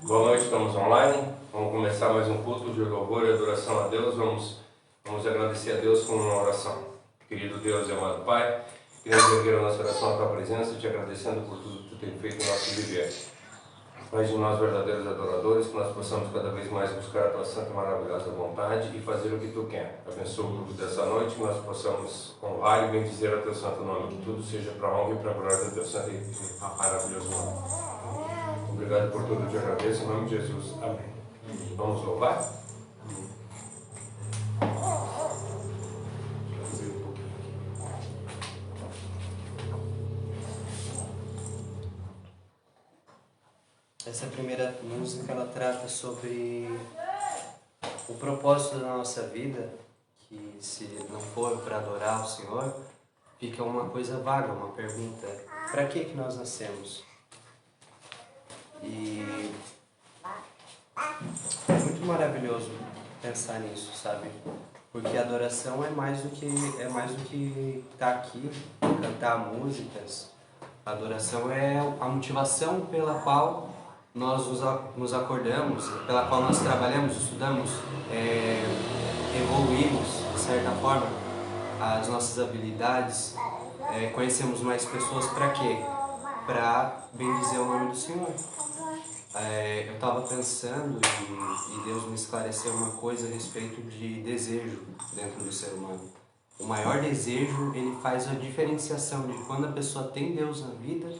Boa noite, estamos online. Vamos começar mais um culto de louvor e adoração a Deus. Vamos agradecer a Deus com uma oração. Querido Deus e amado Pai, queremos erguer a nossa oração à Tua presença, te agradecendo por tudo que Tu tem feito no nosso viver. Faz de nós verdadeiros adoradores, que nós possamos cada vez mais buscar a Tua santa e maravilhosa vontade e fazer o que Tu quer. Abençoa o grupo dessa noite, que nós possamos honrar e bendizer a Teu santo nome. Que tudo seja para a honra e para a glória do Teu santo e maravilhoso nome. Obrigado por tudo, te agradeço, em nome de Jesus. Amém. Vamos louvar? Essa primeira música, ela trata sobre o propósito da nossa vida, que se não for para adorar o Senhor, fica uma coisa vaga, uma pergunta: para que nós nascemos? E é muito maravilhoso pensar nisso, sabe? Porque a adoração é mais do que estar aqui, cantar músicas. A adoração é a motivação pela qual nós nos acordamos, pela qual nós trabalhamos, estudamos, evoluímos, de certa forma, as nossas habilidades, conhecemos mais pessoas. Para quê? Para bendizer o nome do Senhor. Eu estava pensando e Deus me esclareceu uma coisa a respeito de desejo dentro do ser humano. O maior desejo, ele faz a diferenciação de quando a pessoa tem Deus na vida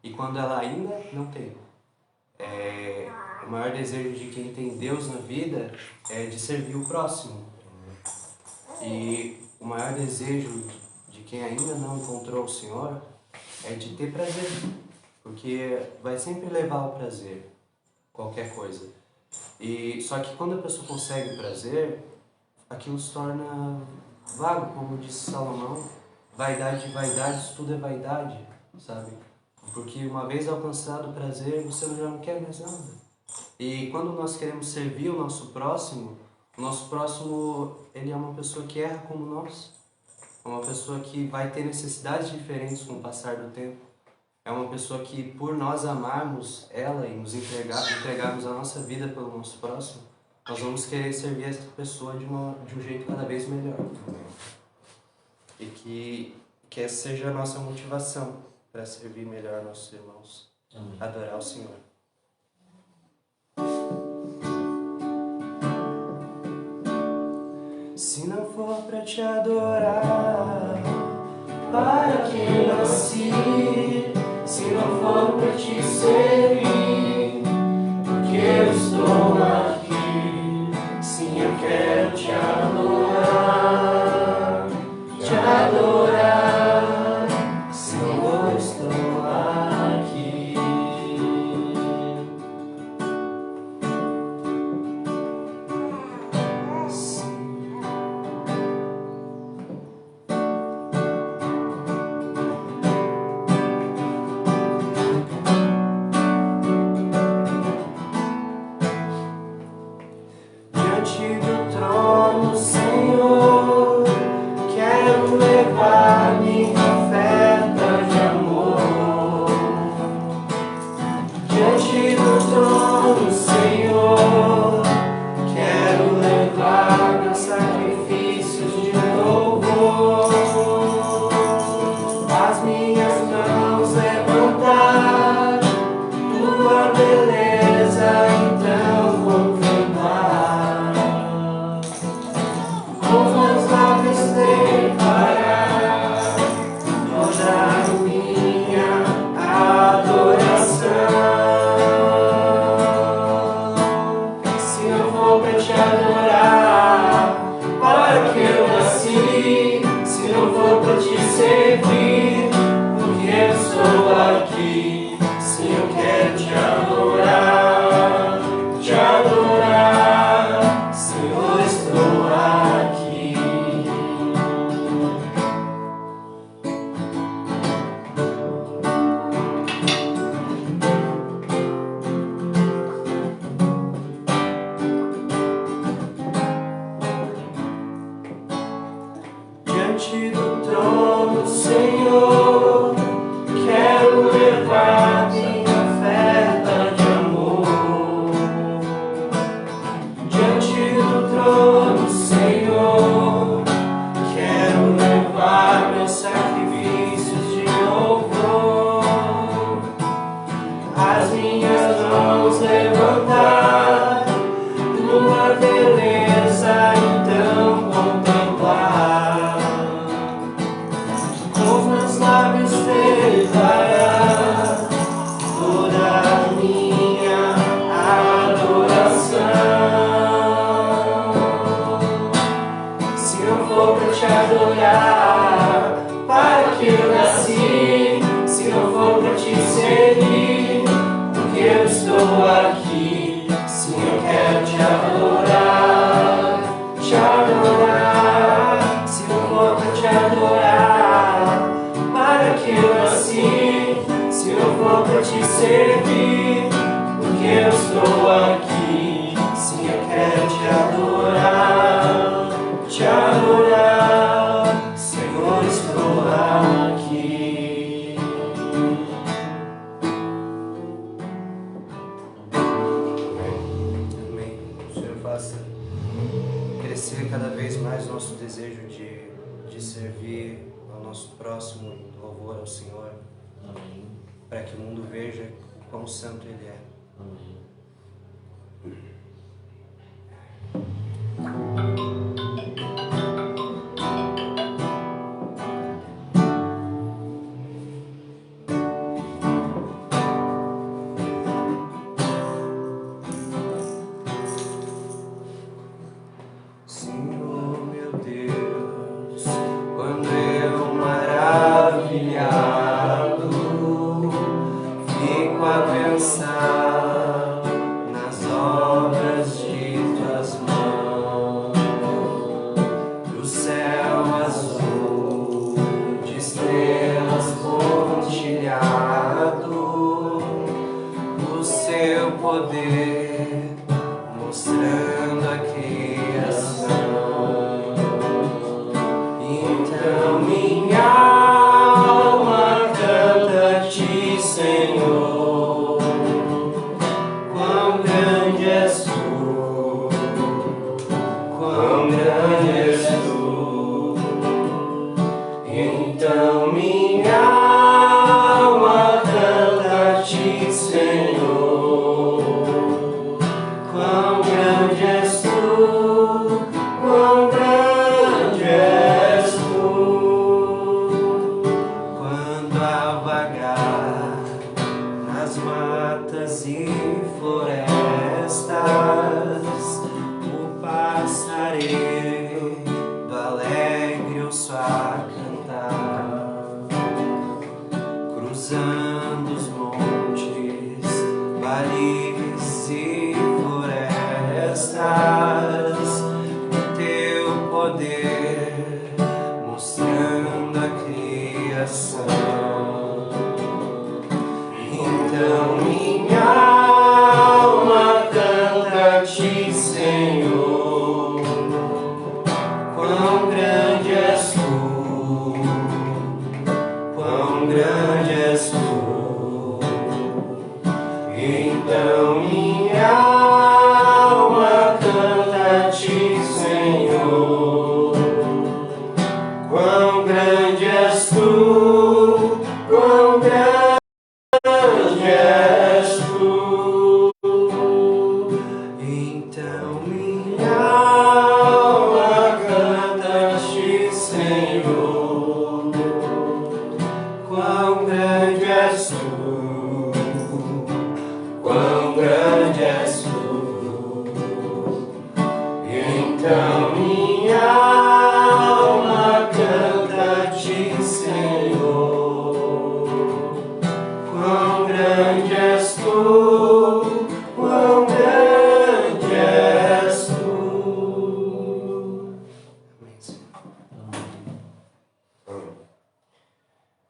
e quando ela ainda não tem. O maior desejo de quem tem Deus na vida é de servir o próximo. E o maior desejo de quem ainda não encontrou o Senhor é de ter prazer. Porque vai sempre levar ao prazer, qualquer coisa. E só que quando a pessoa consegue prazer, aquilo se torna vago, como disse Salomão. Vaidade de vaidades, tudo é vaidade, sabe? Porque uma vez alcançado o prazer, você já não quer mais nada. E quando nós queremos servir o nosso próximo, ele é uma pessoa que erra como nós. É uma pessoa que vai ter necessidades diferentes com o passar do tempo. É uma pessoa que, por nós amarmos ela e nos entregarmos a nossa vida pelo nosso próximo, nós vamos querer servir essa pessoa de um jeito cada vez melhor. E que essa seja a nossa motivação para servir melhor nossos irmãos. Amém. Adorar o Senhor. Se não for para te adorar, para que nasci? Se não for para te servir, porque eu estou aqui. Sim, eu quero te adorar, te adorar. Senhor, estou aqui. Senhor, quero levar minha oferta de amor. quero te servir, porque eu estou aqui. Sim, eu quero te adorar, Senhor, estou aqui. Amém. O Senhor faça crescer cada vez mais nosso desejo de servir ao nosso próximo em louvor ao Senhor. Amém. Para que o mundo veja o quão santo Ele é. Amém. Senhor, meu Deus, quando eu maravilhado fico a pensar nas obras de tuas mãos, do céu azul, de estrelas pontilhado, o seu poder mostrando a criação. Então minha alma canta-te, Senhor, quão grande és tu, quão grande és tu. Então minha alma canta-te, Senhor, quão grande és tu, quão grande és tu. Quando a vagar nas matas e florestas, o passaredo alegre ouço a cantar, cruzando os montes, vales e florestas, o teu poder mostrando a criação. Então minha alma canta-te, Senhor, quão grande és tu, quão grande és tu. Então minha alma canta-te, Senhor, quão grande és tu, quão grande és tu. Então minha alma canta-te, Senhor, quão grande és tu, quão grande és tu. Então minha alma canta-te, Senhor, quão grande és tu, quão grande és tu. Amém, Senhor. Amém.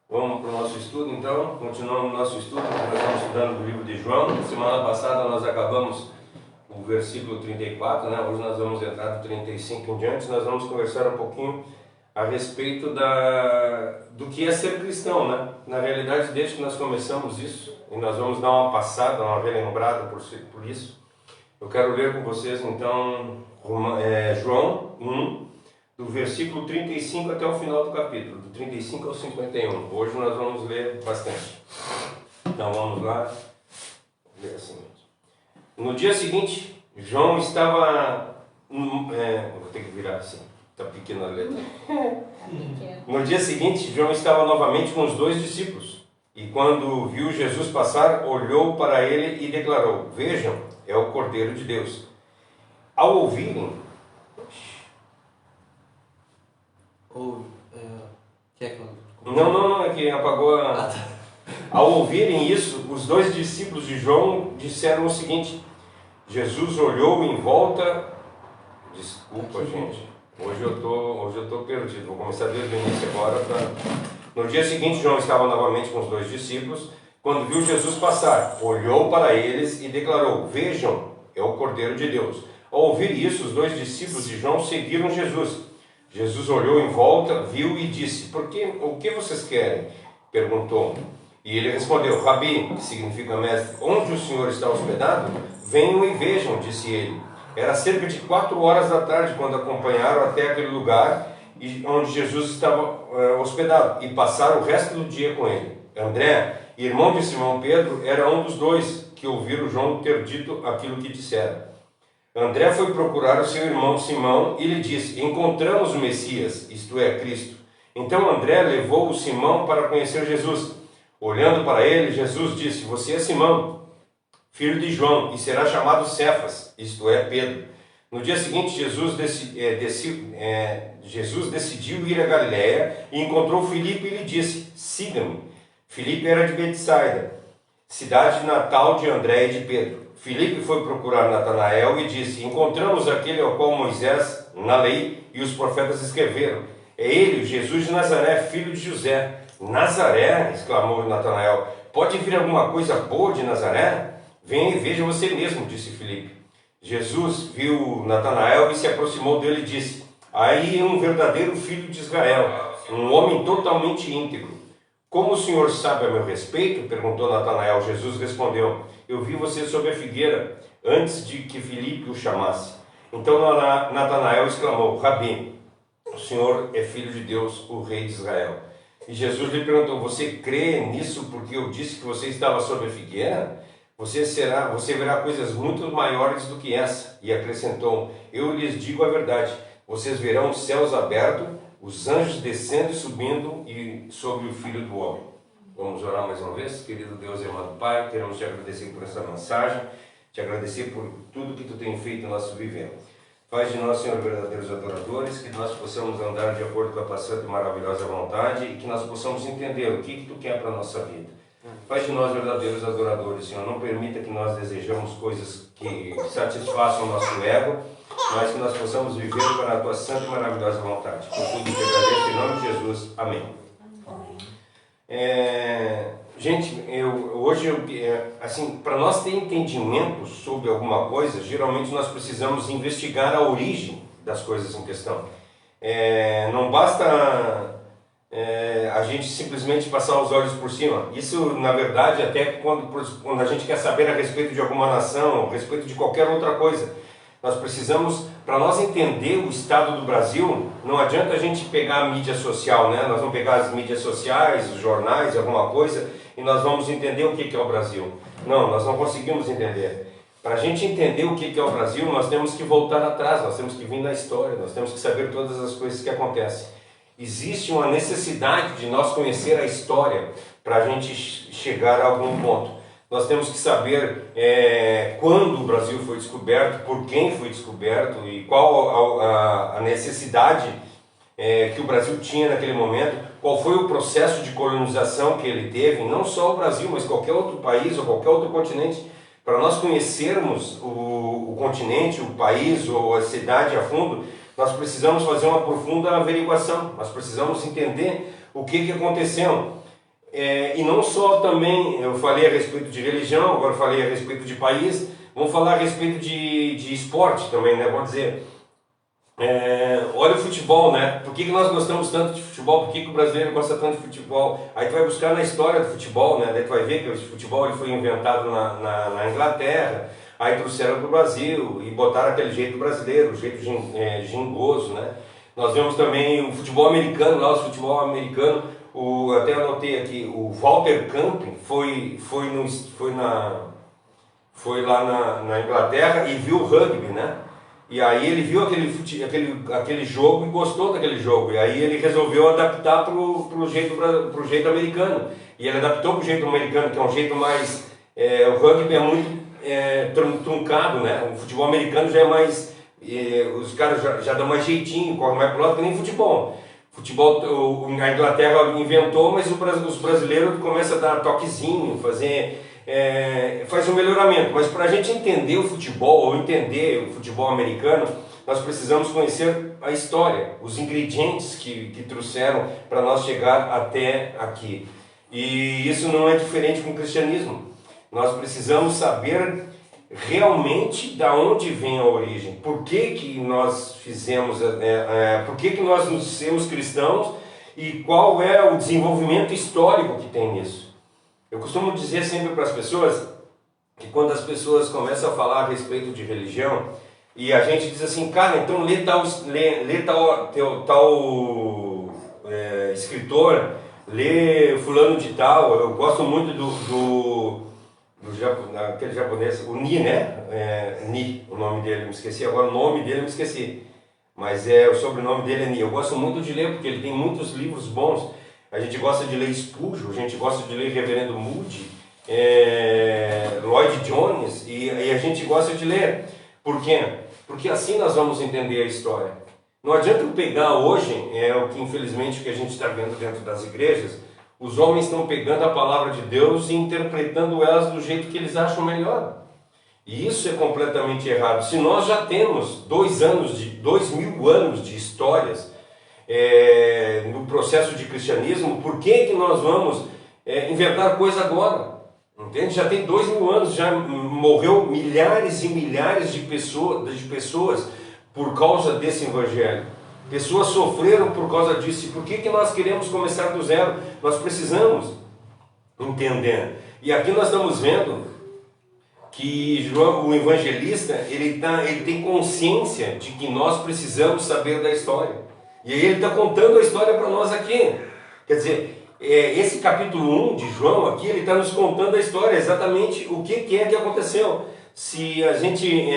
Vamos para o nosso estudo então, continuamos o nosso estudo, nós estamos estudando o livro de João. Semana passada nós acabamos o versículo 34, né? Hoje nós vamos entrar do 35 em diante. Nós vamos conversar um pouquinho a respeito do que é ser cristão, né? Na realidade, desde que nós começamos isso, e nós vamos dar uma passada, uma relembrada por isso, eu quero ler com vocês então João 1, do versículo 35 até o final do capítulo, do 35 ao 51. Hoje nós vamos ler bastante. Então vamos lá, vou ler assim mesmo. No dia seguinte, João estava... vou ter que virar assim, está pequena a letra. No dia seguinte, João estava novamente com os 2 discípulos. E quando viu Jesus passar, olhou para ele e declarou: "Vejam, é o Cordeiro de Deus." Ao ouvirem... Quer que eu... Não, é que apagou a... Ao ouvirem isso, os 2 discípulos de João disseram o seguinte: Jesus olhou em volta... Desculpa, gente. Hoje eu tô perdido. Vou começar desde o início agora. No dia seguinte, João estava novamente com os 2 discípulos. quando viu Jesus passar, olhou para eles e declarou: vejam, é o Cordeiro de Deus. Ao ouvir isso, os 2 discípulos de João seguiram Jesus. Jesus olhou em volta, viu e disse: o que vocês querem? Perguntou. E ele respondeu: Rabi, que significa mestre, onde o Senhor está hospedado? Venham e vejam, disse ele. Era cerca de 4 horas da tarde quando acompanharam até aquele lugar onde Jesus estava hospedado e passaram o resto do dia com ele. André, irmão de Simão Pedro, era um dos 2 que ouviram João ter dito aquilo que disseram. André foi procurar o seu irmão Simão e lhe disse: encontramos o Messias, isto é, Cristo. Então André levou o Simão para conhecer Jesus. Olhando para ele, Jesus disse: você é Simão, filho de João, e será chamado Cefas, isto é, Pedro. No dia seguinte, Jesus decidiu ir a Galiléia e encontrou Filipe e lhe disse: siga-me. Filipe era de Betsaida, cidade natal de André e de Pedro. Filipe foi procurar Natanael e disse: encontramos aquele ao qual Moisés, na lei, e os profetas escreveram. É ele, Jesus de Nazaré, filho de José. Nazaré, exclamou Natanael, pode vir alguma coisa boa de Nazaré? Venha e veja você mesmo, disse Filipe. Jesus viu Natanael e se aproximou dele e disse: aí é um verdadeiro filho de Israel, um homem totalmente íntegro. Como o senhor sabe a meu respeito? Perguntou Natanael. Jesus respondeu: eu vi você sob a figueira antes de que Filipe o chamasse. Então Natanael exclamou: Rabi, o senhor é filho de Deus, o rei de Israel. E Jesus lhe perguntou: você crê nisso porque eu disse que você estava sob a figueira? Você verá coisas muito maiores do que essa. E acrescentou: eu lhes digo a verdade, vocês verão os céus abertos, os anjos descendo e subindo sobre o Filho do Homem. Vamos orar mais uma vez. Querido Deus e amado Pai, queremos te agradecer por essa mensagem, te agradecer por tudo que tu tem feito em nosso viver. Faz de nós, Senhor, verdadeiros adoradores, que nós possamos andar de acordo com a tua santa e maravilhosa vontade e que nós possamos entender o que tu quer para a nossa vida. Faz de nós verdadeiros adoradores, Senhor. Não permita que nós desejamos coisas que satisfaçam o nosso ego, mas que nós possamos viver para a tua santa e maravilhosa vontade. Por tudo te agradeço, em nome de Jesus. Amém. Gente, hoje, assim, para nós ter entendimento sobre alguma coisa, geralmente nós precisamos investigar a origem das coisas em questão. Não basta a gente simplesmente passar os olhos por cima. Isso, na verdade, até quando a gente quer saber a respeito de alguma nação, a respeito de qualquer outra coisa, nós precisamos, para nós entender o estado do Brasil, não adianta a gente pegar a mídia social, né? Nós vamos pegar as mídias sociais, os jornais, alguma coisa, e nós vamos entender o que é o Brasil. Não, nós não conseguimos entender. Para a gente entender o que é o Brasil, nós temos que voltar atrás, nós temos que vir na história, nós temos que saber todas as coisas que acontecem. Existe uma necessidade de nós conhecer a história para a gente chegar a algum ponto. Nós temos que saber quando o Brasil foi descoberto, por quem foi descoberto e qual a necessidade que o Brasil tinha naquele momento, qual foi o processo de colonização que ele teve, não só o Brasil, mas qualquer outro país ou qualquer outro continente. Para nós conhecermos o continente, o país ou a cidade a fundo, nós precisamos fazer uma profunda averiguação, nós precisamos entender o que aconteceu. E não só também, eu falei a respeito de religião, agora falei a respeito de país, vamos falar a respeito de esporte também, né? Vamos dizer, olha o futebol, né? Por que nós gostamos tanto de futebol? Por que o brasileiro gosta tanto de futebol? Aí tu vai buscar na história do futebol, né? Daí tu vai ver que o futebol ele foi inventado na Inglaterra, aí trouxeram para o Brasil e botaram aquele jeito brasileiro, o jeito gingoso, né? Nós vemos também o futebol americano, lá o futebol americano, até anotei aqui, o Walter Camp foi lá na Inglaterra e viu o rugby, né? E aí ele viu aquele jogo e gostou daquele jogo, e aí ele resolveu adaptar pro jeito americano, e ele adaptou pro jeito americano, que é um jeito mais, o rugby é muito truncado, né? O futebol americano já é mais, os caras já dão mais jeitinho, correm mais pro lado que nem futebol. A Inglaterra inventou, mas os brasileiros começam a dar toquezinho, faz um melhoramento. Mas para a gente entender o futebol, ou entender o futebol americano, nós precisamos conhecer a história, os ingredientes que trouxeram para nós chegar até aqui. E isso não é diferente com o cristianismo. Nós precisamos saber realmente da onde vem a origem. Por que que nós fizemos, por que que nós nos somos cristãos e qual é o desenvolvimento histórico que tem nisso. Eu costumo dizer sempre para as pessoas que quando as pessoas começam a falar a respeito de religião e a gente diz assim, cara, então lê tal escritor, lê fulano de tal. Eu gosto muito aquele japonês, o Ni, né? Ni, o nome dele, me esqueci agora o nome dele, me esqueci. Mas o sobrenome dele é Ni. Eu gosto muito de ler porque ele tem muitos livros bons. A gente gosta de ler Spurgeon, a gente gosta de ler Reverendo Moody, Lloyd Jones, e a gente gosta de ler. Por quê? Porque assim nós vamos entender a história. Não adianta eu pegar hoje, o que infelizmente que a gente está vendo dentro das igrejas, os homens estão pegando a palavra de Deus e interpretando elas do jeito que eles acham melhor. E isso é completamente errado. Se nós já temos 2000 anos de histórias no processo de cristianismo, por que nós vamos inventar coisa agora? Entende? Já tem 2000 anos, já morreu milhares e milhares de pessoas por causa desse evangelho. Pessoas sofreram por causa disso. E por que nós queremos começar do zero? Nós precisamos entender. E aqui nós estamos vendo que João, o evangelista, ele tem consciência de que nós precisamos saber da história. E aí ele está contando a história para nós aqui. Quer dizer, esse capítulo 1 de João aqui, ele está nos contando a história, exatamente o que é que aconteceu. Se a gente...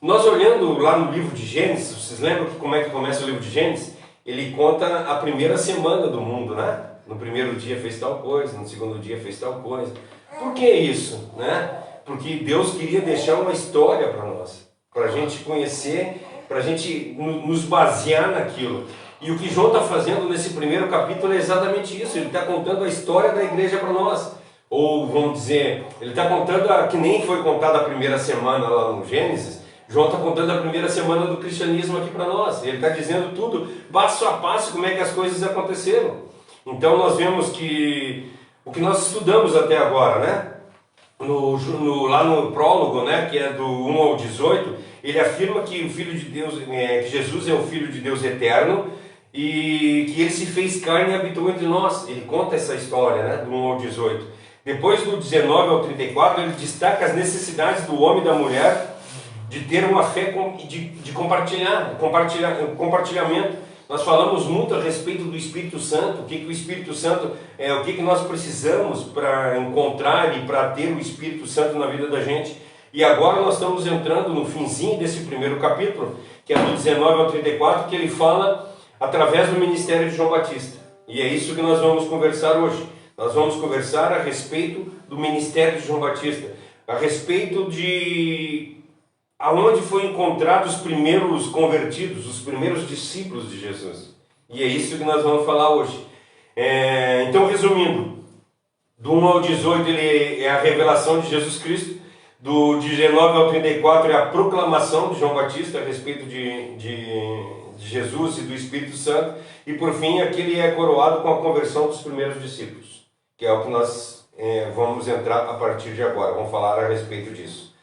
Nós olhando lá no livro de Gênesis, vocês lembram como é que começa o livro de Gênesis? Ele conta a primeira semana do mundo, né? No primeiro dia fez tal coisa, no segundo dia fez tal coisa. Por que isso, né? Porque Deus queria deixar uma história para nós, para a gente conhecer, para a gente nos basear naquilo. E o que João está fazendo nesse primeiro capítulo é exatamente isso. Ele está contando a história da igreja para nós. Ou vamos dizer, ele está contando que nem foi contada a primeira semana lá no Gênesis. João está contando a primeira semana do cristianismo aqui para nós. Ele está dizendo tudo, passo a passo, como é que as coisas aconteceram. Então nós vemos que o que nós estudamos até agora, né? Lá no prólogo, né? Que é do 1 ao 18, ele afirma que o Filho de Deus, que Jesus é o Filho de Deus eterno e que ele se fez carne e habitou entre nós. Ele conta essa história, né? Do 1 ao 18. Depois do 19 ao 34, ele destaca as necessidades do homem e da mulher de ter uma fé de compartilhamento. Nós falamos muito a respeito do Espírito Santo, o que o Espírito Santo o que nós precisamos para encontrar e para ter o Espírito Santo na vida da gente. E agora nós estamos entrando no finzinho desse primeiro capítulo, que é do 19 ao 34, que ele fala através do ministério de João Batista. E é isso que nós vamos conversar hoje. Nós vamos conversar a respeito do ministério de João Batista, a respeito de aonde foi encontrado os primeiros convertidos, os primeiros discípulos de Jesus. E é isso que nós vamos falar hoje. Então, resumindo, do 1 ao 18 ele é a revelação de Jesus Cristo, do 19 ao 34 é a proclamação de João Batista a respeito de Jesus e do Espírito Santo, e por fim aqui ele é coroado com a conversão dos primeiros discípulos, que é o que nós vamos entrar a partir de agora, vamos falar a respeito disso.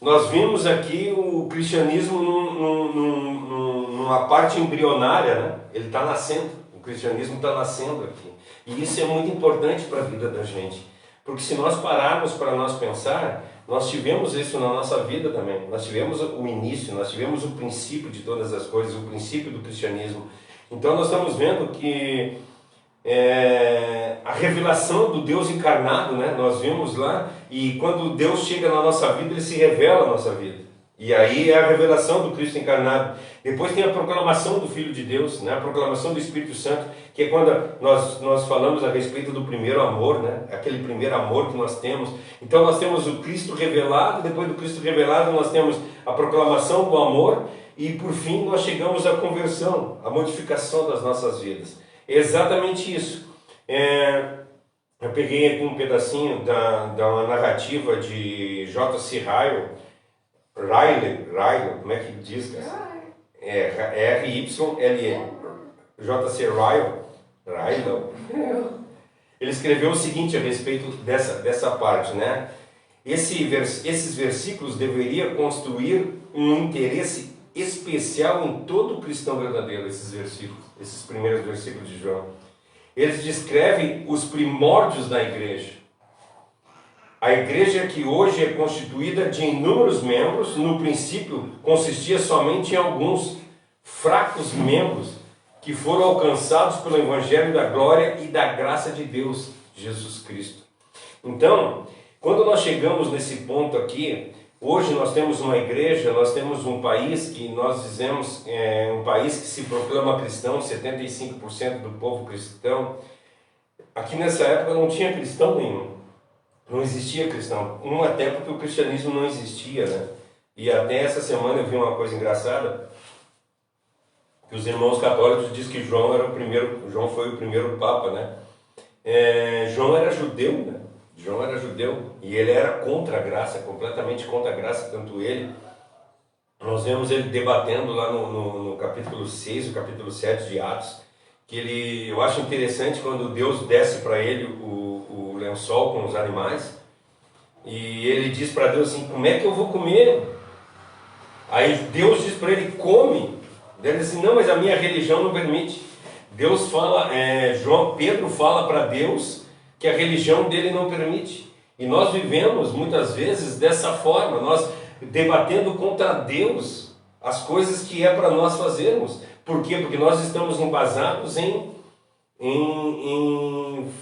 Nós vimos aqui o cristianismo numa parte embrionária, né? Ele está nascendo, o cristianismo está nascendo aqui. E isso é muito importante para a vida da gente. Porque se nós pararmos para nós pensar, nós tivemos isso na nossa vida também. Nós tivemos o início, nós tivemos o princípio de todas as coisas, o princípio do cristianismo. Então nós estamos vendo que a revelação do Deus encarnado, né? Nós vimos lá, e quando Deus chega na nossa vida, Ele se revela na nossa vida. E aí é a revelação do Cristo encarnado. Depois tem a proclamação do Filho de Deus, né? A proclamação do Espírito Santo, que é quando nós falamos a respeito do primeiro amor, né? Aquele primeiro amor que nós temos. Então nós temos o Cristo revelado, depois do Cristo revelado nós temos a proclamação do amor, e por fim nós chegamos à conversão, à modificação das nossas vidas. É exatamente isso. Eu peguei aqui um pedacinho da narrativa de J.C. Ryle, como é que diz? R-Y-L-E. J.C. Ai, não. Ele escreveu o seguinte a respeito dessa parte, né? Esses versículos deveriam construir um interesse especial em todo cristão verdadeiro, esses versículos, esses primeiros versículos de João. Eles descrevem os primórdios da igreja. A igreja que hoje é constituída de inúmeros membros, no princípio consistia somente em alguns fracos membros que foram alcançados pelo Evangelho da glória e da graça de Deus, Jesus Cristo. Então, quando nós chegamos nesse ponto aqui, hoje nós temos uma igreja, nós temos um país que nós dizemos um país que se proclama cristão, 75% do povo cristão. Aqui nessa época não tinha cristão nenhum, não existia cristão, até porque o cristianismo não existia, né? E até essa semana eu vi uma coisa engraçada, que os irmãos católicos dizem que João foi o primeiro papa, né? João era judeu, né? João era judeu e ele era contra a graça, completamente contra a graça, tanto ele. Nós vemos ele debatendo lá no capítulo 6, o capítulo 7 de Atos, que eu acho interessante quando Deus desce para ele o lençol com os animais, e ele diz para Deus assim, como é que eu vou comer? Aí Deus diz para ele, come. Ele diz assim, não, mas a minha religião não permite. Deus fala, Pedro fala para Deus que a religião dele não permite. E nós vivemos muitas vezes dessa forma, nós debatendo contra Deus as coisas que é para nós fazermos. Por quê? Porque nós estamos embasados em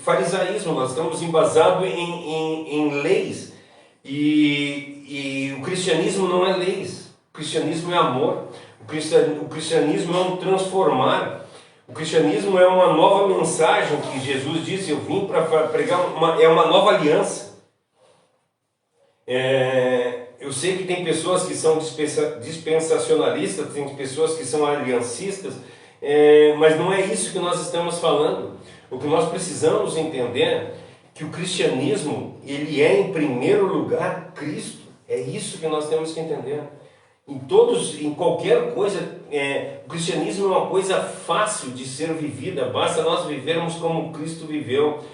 farisaísmo, nós estamos embasados em leis. E o cristianismo não é leis, o cristianismo é amor, o cristianismo é um transformar. O cristianismo é uma nova mensagem que Jesus disse, eu vim para pregar uma nova aliança. Eu sei que tem pessoas que são dispensacionalistas, tem pessoas que são aliancistas, mas não é isso que nós estamos falando. O que nós precisamos entender é que o cristianismo, ele é em primeiro lugar Cristo. É isso que nós temos que entender. Em qualquer coisa, o cristianismo é uma coisa fácil de ser vivida, basta nós vivermos como Cristo viveu.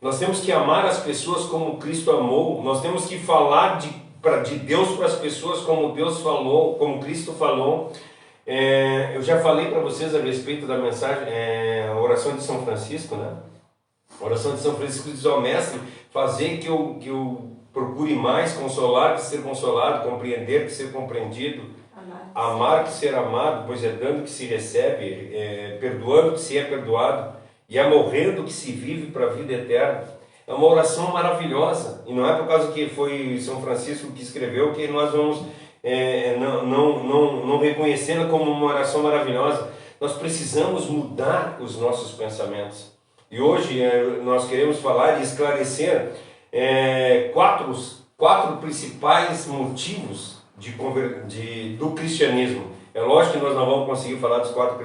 Nós temos que amar as pessoas como Cristo amou, nós temos que falar de Deus para as pessoas como Deus falou, como Cristo falou. Eu já falei para vocês a respeito da mensagem, a oração de São Francisco, né? A oração de São Francisco diz ao Mestre, fazer que eu procure mais consolar que ser consolado, compreender que ser compreendido, amar que ser amado, pois é dando que se recebe, perdoando que se é perdoado, e é morrendo que se vive para a vida eterna. É uma oração maravilhosa, e não é por causa que foi São Francisco que escreveu que nós vamos não reconhecê-la como uma oração maravilhosa. Nós precisamos mudar os nossos pensamentos. E hoje nós queremos falar e esclarecer quatro principais motivos do cristianismo. É lógico que nós não vamos conseguir falar dos quatro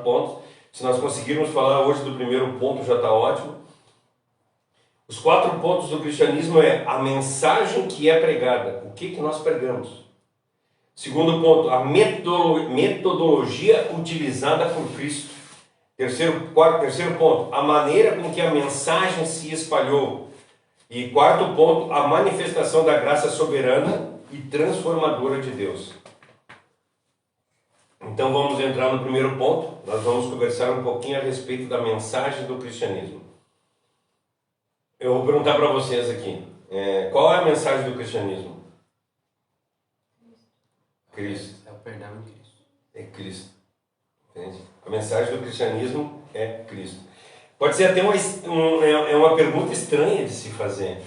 pontos. Se nós conseguirmos falar hoje do primeiro ponto, já está ótimo. Os 4 pontos do cristianismo é a mensagem que é pregada. O que nós pregamos? Segundo ponto, a metodologia utilizada por Cristo. Terceiro ponto, a maneira com que a mensagem se espalhou. E quarto ponto, a manifestação da graça soberana e transformadora de Deus. Então vamos entrar no primeiro ponto. Nós vamos conversar um pouquinho a respeito da mensagem do cristianismo. Eu vou perguntar para vocês aqui, qual é a mensagem do cristianismo? Cristo. É o perdão em Cristo. É Cristo. Entende? A mensagem do cristianismo é Cristo. Pode ser até uma pergunta estranha de se fazer.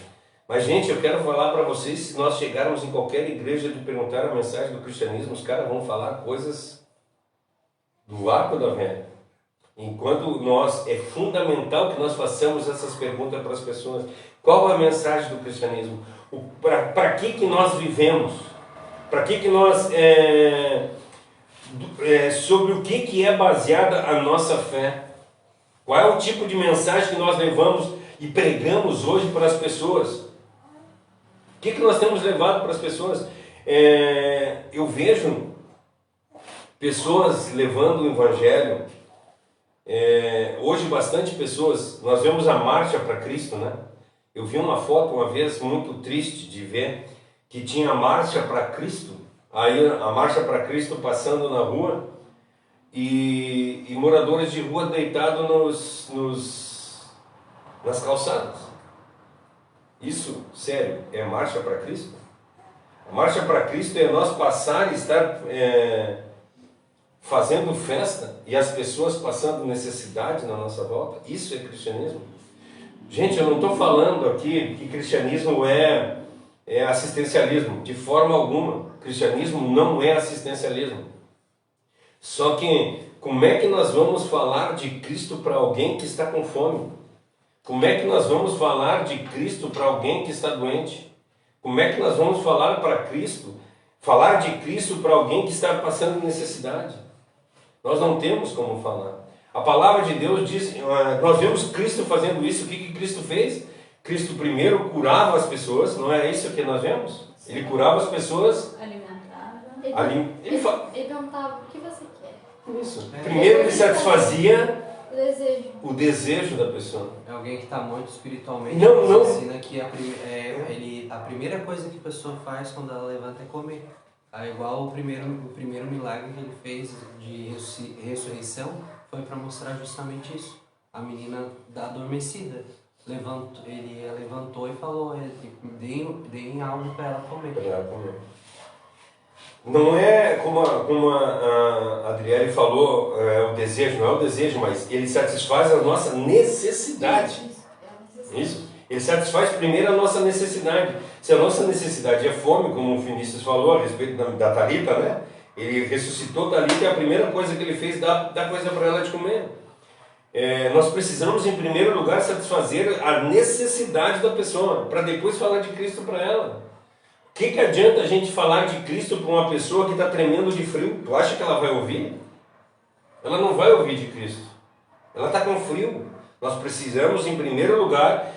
Mas, gente, eu quero falar para vocês, se nós chegarmos em qualquer igreja de perguntar a mensagem do cristianismo, os caras vão falar coisas do arco da velha. Enquanto é fundamental que nós façamos essas perguntas para as pessoas. Qual é a mensagem do cristianismo? Para que nós vivemos? Para que nós... sobre o que é baseada a nossa fé? Qual é o tipo de mensagem que nós levamos e pregamos hoje para as pessoas? O que nós temos levado para as pessoas? Eu vejo pessoas levando o evangelho Hoje bastante pessoas, nós vemos a marcha para Cristo, né? Eu vi uma foto uma vez muito triste de ver que tinha a marcha para Cristo, aí a marcha para Cristo passando na rua e moradores de rua deitados nas calçadas. Isso, sério, é marcha para Cristo? A marcha para Cristo é nós passar e estar fazendo festa e as pessoas passando necessidade na nossa volta. Isso é cristianismo? Gente, eu não estou falando aqui que cristianismo é assistencialismo, de forma alguma. Cristianismo não é assistencialismo. Só que como é que nós vamos falar de Cristo para alguém que está com fome? Como é que nós vamos falar de Cristo para alguém que está doente? Como é que nós vamos falar de Cristo para alguém que está passando necessidade? Nós não temos como falar. A palavra de Deus diz, nós vemos Cristo fazendo isso. O que Cristo fez? Cristo primeiro curava as pessoas, não é isso que nós vemos? Ele curava as pessoas, Alimentava. Ele perguntava o que você quer. Isso. Primeiro ele satisfazia O desejo. o desejo da pessoa. É alguém que está muito espiritualmente. Não. Nos ensina que a primeira coisa que a pessoa faz quando ela levanta é comer. É igual o primeiro milagre que ele fez de ressurreição foi para mostrar justamente isso. A menina adormecida ele levantou e falou: deem algo para ela comer. Não é como a Adriele falou, o desejo, não é o desejo, mas ele satisfaz a nossa necessidade. Isso. Ele satisfaz primeiro a nossa necessidade. Se a nossa necessidade é fome, como o Vinícius falou a respeito da Thalita, né? Ele ressuscitou Thalita e a primeira coisa que ele fez dar coisa para ela de comer. Nós precisamos, em primeiro lugar, satisfazer a necessidade da pessoa, para depois falar de Cristo para ela. O que adianta a gente falar de Cristo para uma pessoa que está tremendo de frio? Tu acha que ela vai ouvir? Ela não vai ouvir de Cristo. Ela está com frio. Nós precisamos, em primeiro lugar,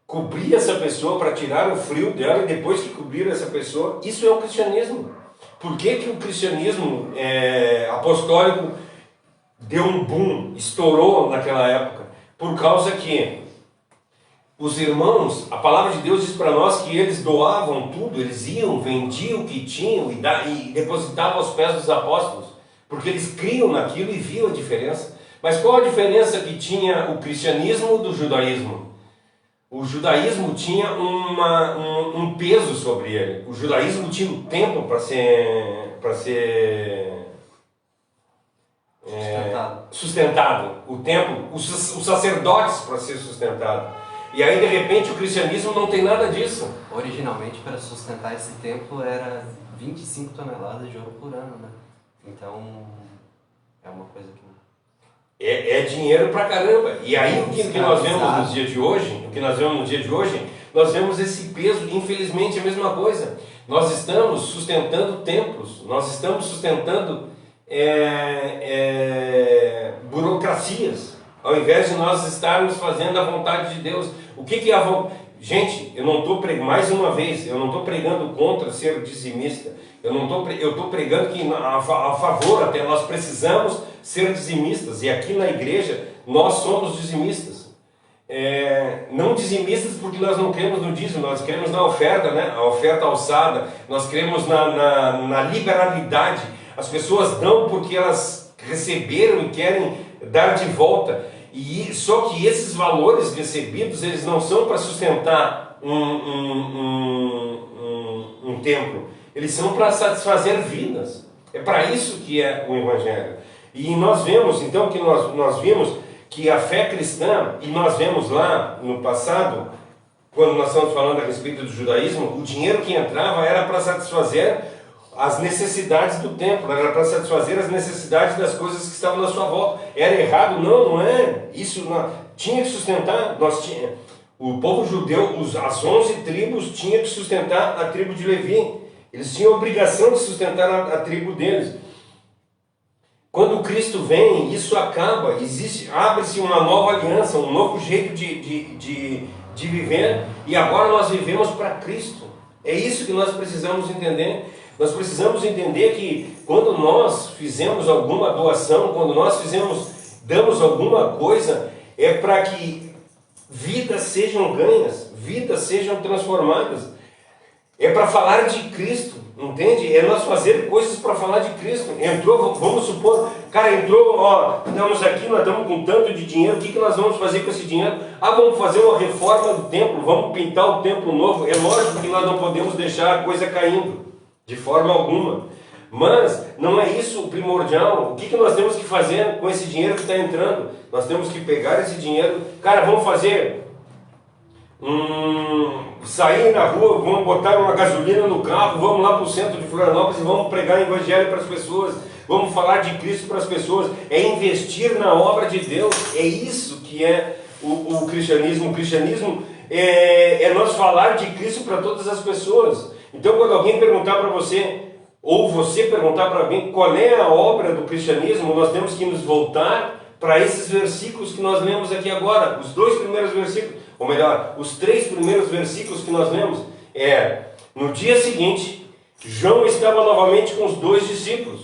cobrir essa pessoa para tirar o frio dela, e depois que cobrir essa pessoa, isso é o cristianismo. Por que o cristianismo apostólico deu um boom, estourou naquela época? Por causa que os irmãos, a palavra de Deus diz para nós que eles doavam tudo, eles iam, vendiam o que tinham e depositavam aos pés dos apóstolos, porque eles criam naquilo e viam a diferença. Mas qual a diferença que tinha o cristianismo do judaísmo? O judaísmo tinha um peso sobre ele. O judaísmo tinha um tempo para ser sustentado. O tempo, os sacerdotes para ser sustentado. E aí, de repente, o cristianismo não tem nada disso. Originalmente, para sustentar esse templo, era 25 toneladas de ouro por ano, né? Então, é uma coisa que... É dinheiro pra caramba. E aí, o que nós vemos nos dias de hoje, nós vemos esse peso, infelizmente, a mesma coisa. Nós estamos sustentando templos, nós estamos sustentando burocracias, ao invés de nós estarmos fazendo a vontade de Deus. O que é a vontade? Gente, eu não estou pregando, mais uma vez, eu não estou pregando contra ser dizimista. Eu estou pregando que a favor até, nós precisamos ser dizimistas. E aqui na igreja, nós somos dizimistas. Não dizimistas porque nós não cremos no dízimo, nós cremos na oferta, né? A oferta alçada. Nós cremos na liberalidade. As pessoas dão porque elas receberam e querem dar de volta. E só que esses valores recebidos, eles não são para sustentar um templo, eles são para satisfazer vidas. É para isso que é o Evangelho. E nós vemos, então, que nós vimos que a fé cristã, e nós vemos lá no passado, quando nós estamos falando a respeito do judaísmo, o dinheiro que entrava era para satisfazer as necessidades do templo, era para satisfazer as necessidades das coisas que estavam na sua volta. Era errado? Não é. Isso tinha que sustentar. O povo judeu, as 11 tribos, tinha que sustentar a tribo de Levi. Eles tinham a obrigação de sustentar a tribo deles. Quando Cristo vem, isso acaba, abre-se uma nova aliança, um novo jeito de viver, e agora nós vivemos para Cristo. É isso que nós precisamos entender. Nós precisamos entender que quando nós fizemos alguma doação, quando nós fizemos damos alguma coisa, é para que vidas sejam ganhas, vidas sejam transformadas. É para falar de Cristo, entende? É nós fazer coisas para falar de Cristo. Entrou, vamos supor, cara, entrou, ó, estamos aqui, nós estamos com tanto de dinheiro, o que nós vamos fazer com esse dinheiro? Ah, vamos fazer uma reforma do templo, vamos pintar o templo novo. É lógico que nós não podemos deixar a coisa caindo, de forma alguma. Mas não é isso o primordial. O que nós temos que fazer com esse dinheiro que está entrando? Nós temos que pegar esse dinheiro, cara, vamos fazer... sair na rua, vamos botar uma gasolina no carro, vamos lá para o centro de Florianópolis e vamos pregar o evangelho para as pessoas, vamos falar de Cristo para as pessoas, é investir na obra de Deus. É isso que é o cristianismo. O cristianismo é nós falar de Cristo para todas as pessoas. Então, quando alguém perguntar para você, ou você perguntar para alguém qual é a obra do cristianismo, nós temos que nos voltar para esses versículos que nós lemos aqui agora, os 2 primeiros versículos. Ou melhor, os 3 primeiros versículos que nós lemos no dia seguinte, João estava novamente com os 2 discípulos.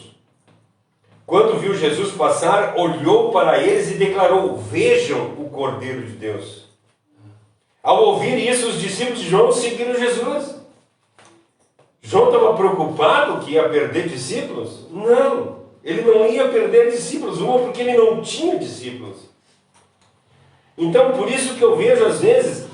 Quando viu Jesus passar, olhou para eles e declarou: vejam o Cordeiro de Deus. Ao ouvir isso, os discípulos de João seguiram Jesus. João estava preocupado que ia perder discípulos? Não, ele não ia perder discípulos, porque ele não tinha discípulos. Então, por isso que eu vejo, às vezes,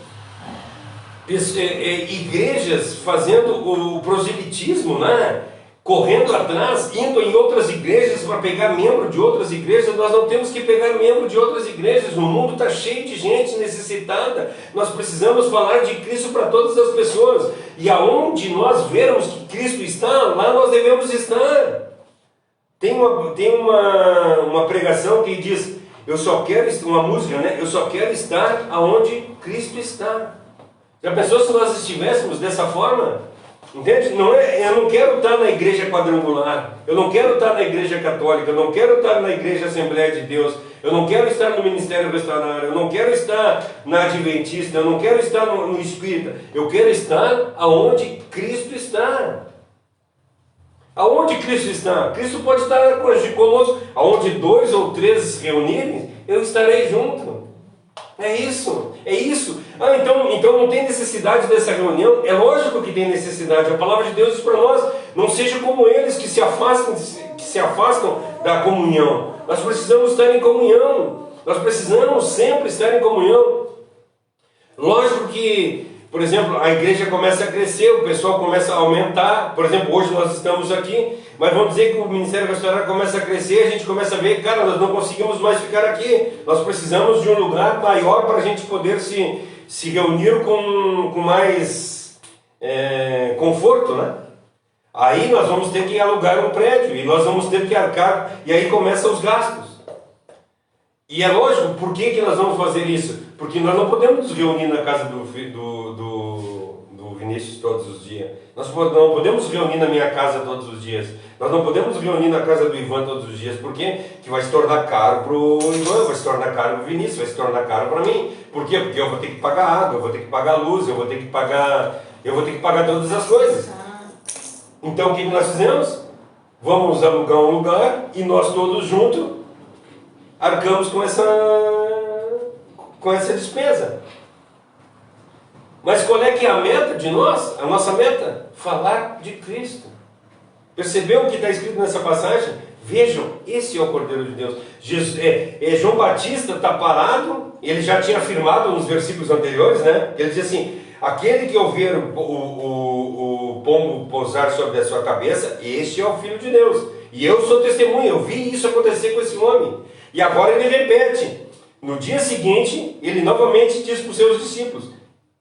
igrejas fazendo o proselitismo, né? Correndo atrás, indo em outras igrejas para pegar membro de outras igrejas. Nós não temos que pegar membro de outras igrejas. O mundo está cheio de gente necessitada. Nós precisamos falar de Cristo para todas as pessoas. E aonde nós vermos que Cristo está, lá nós devemos estar. Tem uma pregação que diz... eu só quero, uma música, né? Eu só quero estar aonde Cristo está. Já pensou se nós estivéssemos dessa forma? Entende? Eu não quero estar na igreja quadrangular, eu não quero estar na igreja católica, eu não quero estar na igreja Assembleia de Deus, eu não quero estar no Ministério Restaurário, eu não quero estar na Adventista, eu não quero estar no Espírita, eu quero estar aonde Cristo está. Aonde Cristo está? Cristo pode estar conosco. Aonde 2 ou 3 se reunirem, eu estarei junto. É isso, é isso. Ah, então não tem necessidade dessa reunião? É lógico que tem necessidade. A palavra de Deus diz para nós: não seja como eles que se afastam da comunhão. Nós precisamos estar em comunhão. Nós precisamos sempre estar em comunhão. Lógico que, por exemplo, a igreja começa a crescer, o pessoal começa a aumentar. Por exemplo, hoje nós estamos aqui, mas vamos dizer que o Ministério Restaurário começa a crescer, a gente começa a ver, cara, nós não conseguimos mais ficar aqui. Nós precisamos de um lugar maior para a gente poder se reunir com mais conforto, né? Aí nós vamos ter que alugar um prédio, e nós vamos ter que arcar, e aí começam os gastos. E é lógico, por que nós vamos fazer isso? Porque nós não podemos nos reunir na casa do Vinícius todos os dias. Nós não podemos nos reunir na minha casa todos os dias. Nós não podemos nos reunir na casa do Ivan todos os dias. Por quê? Porque vai se tornar caro para o Ivan, vai se tornar caro para o Vinícius, vai se tornar caro para mim. Por quê? Porque eu vou ter que pagar água, eu vou ter que pagar luz, eu vou ter que pagar todas as coisas. Então o que nós fizemos? Vamos alugar um lugar e nós todos juntos arcamos com essa despesa. Mas qual é que é a meta de nós? A nossa meta? Falar de Cristo. Percebeu o que está escrito nessa passagem? Vejam, esse é o Cordeiro de Deus. João Batista está parado, ele já tinha afirmado nos versículos anteriores, né? Ele diz assim: aquele que ouvir o pombo pousar sobre a sua cabeça, este é o Filho de Deus. E eu sou testemunha, eu vi isso acontecer com esse homem. E agora ele repete. No dia seguinte, ele novamente diz para os seus discípulos: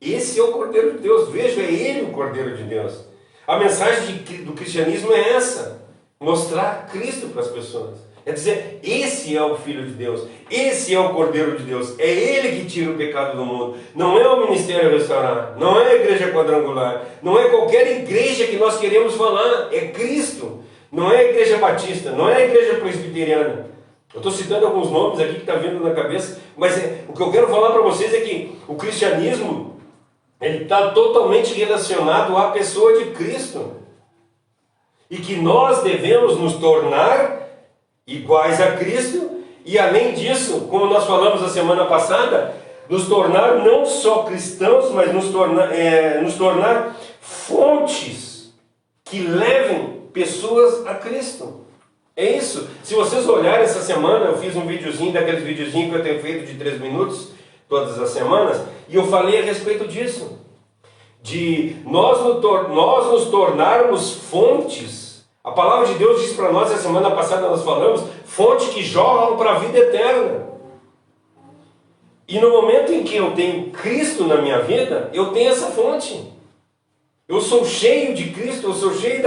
esse é o Cordeiro de Deus, veja, é ele o Cordeiro de Deus. A mensagem do cristianismo é essa: mostrar Cristo para as pessoas. É dizer, esse é o Filho de Deus, esse é o Cordeiro de Deus, é ele que tira o pecado do mundo. Não é o Ministério Restaurário, não é a igreja quadrangular, não é qualquer igreja que nós queremos falar, é Cristo. Não é a igreja batista, não é a igreja presbiteriana. Eu estou citando alguns nomes aqui que está vindo na cabeça, mas o que eu quero falar para vocês é que o cristianismo ele está totalmente relacionado à pessoa de Cristo. E que nós devemos nos tornar iguais a Cristo, E além disso, como nós falamos a semana passada, nos tornar não só cristãos, mas nos tornar fontes que levem pessoas a Cristo. É isso. Se vocês olharem essa semana, eu fiz um videozinho, daqueles videozinhos que eu tenho feito de 3 minutos, todas as semanas, e eu falei a respeito disso. De nós nos tornarmos fontes. A palavra de Deus diz para nós, a semana passada nós falamos, fonte que jorram para a vida eterna. E no momento em que eu tenho Cristo na minha vida, eu tenho essa fonte. Eu sou cheio de Cristo, eu sou cheio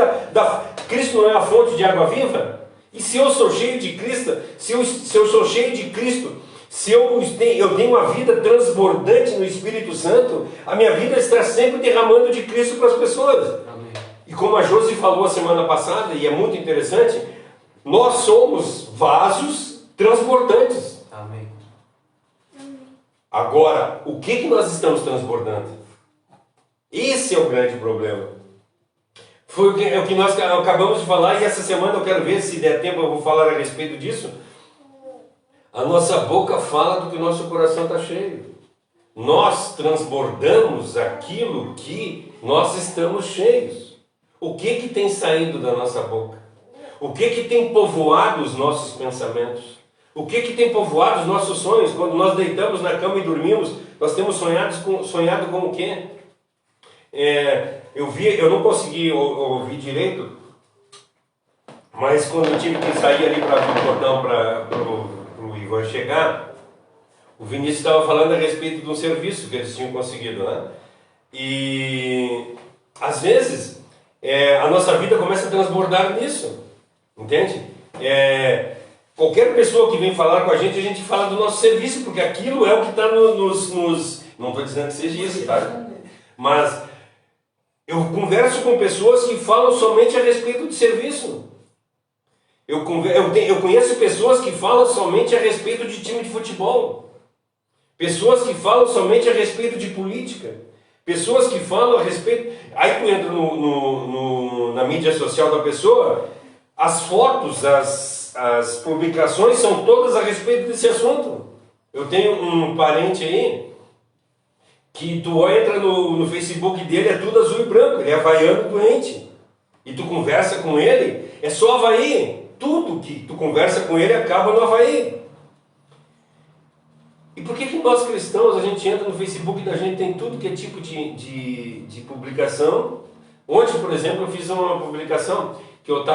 Cristo não é a fonte de água viva? E se eu sou cheio de Cristo, se eu sou cheio de Cristo, se eu tenho uma vida transbordante no Espírito Santo, a minha vida está sempre derramando de Cristo para as pessoas. Amém. E como a Josi falou a semana passada, e é muito interessante, nós somos vasos transbordantes. Amém. Agora, o que nós estamos transbordando? Esse é o grande problema. Foi o que nós acabamos de falar, e essa semana eu quero ver, se der tempo eu vou falar a respeito disso. A nossa boca fala do que o nosso coração está cheio. Nós transbordamos aquilo que nós estamos cheios. O que tem saído da nossa boca? O que tem povoado os nossos pensamentos? O que tem povoado os nossos sonhos? Quando nós deitamos na cama e dormimos, nós temos sonhado com o quê? Eu não consegui ouvir direito, mas quando eu tive que sair ali para abrir o portão para o Ivan chegar, o Vinícius estava falando a respeito de um serviço que eles tinham conseguido, né? E às vezes a nossa vida começa a transbordar nisso, entende? Qualquer pessoa que vem falar com a gente fala do nosso serviço, porque aquilo é o que está nos... Não estou dizendo que seja isso, tá? Mas eu converso com pessoas que falam somente a respeito de serviço. Eu conheço pessoas que falam somente a respeito de time de futebol. Pessoas que falam somente a respeito de política. Pessoas que falam a respeito... Aí tu entra na mídia social da pessoa, as fotos, as publicações são todas a respeito desse assunto. Eu tenho um parente aí, que tu entra no Facebook dele, é tudo azul e branco, ele é havaiano doente. E tu conversa com ele, é só Havaí. Tudo que tu conversa com ele acaba no Havaí. E por que nós cristãos, a gente entra no Facebook da gente, tem tudo que é tipo de publicação? Ontem, por exemplo, eu fiz uma publicação que eu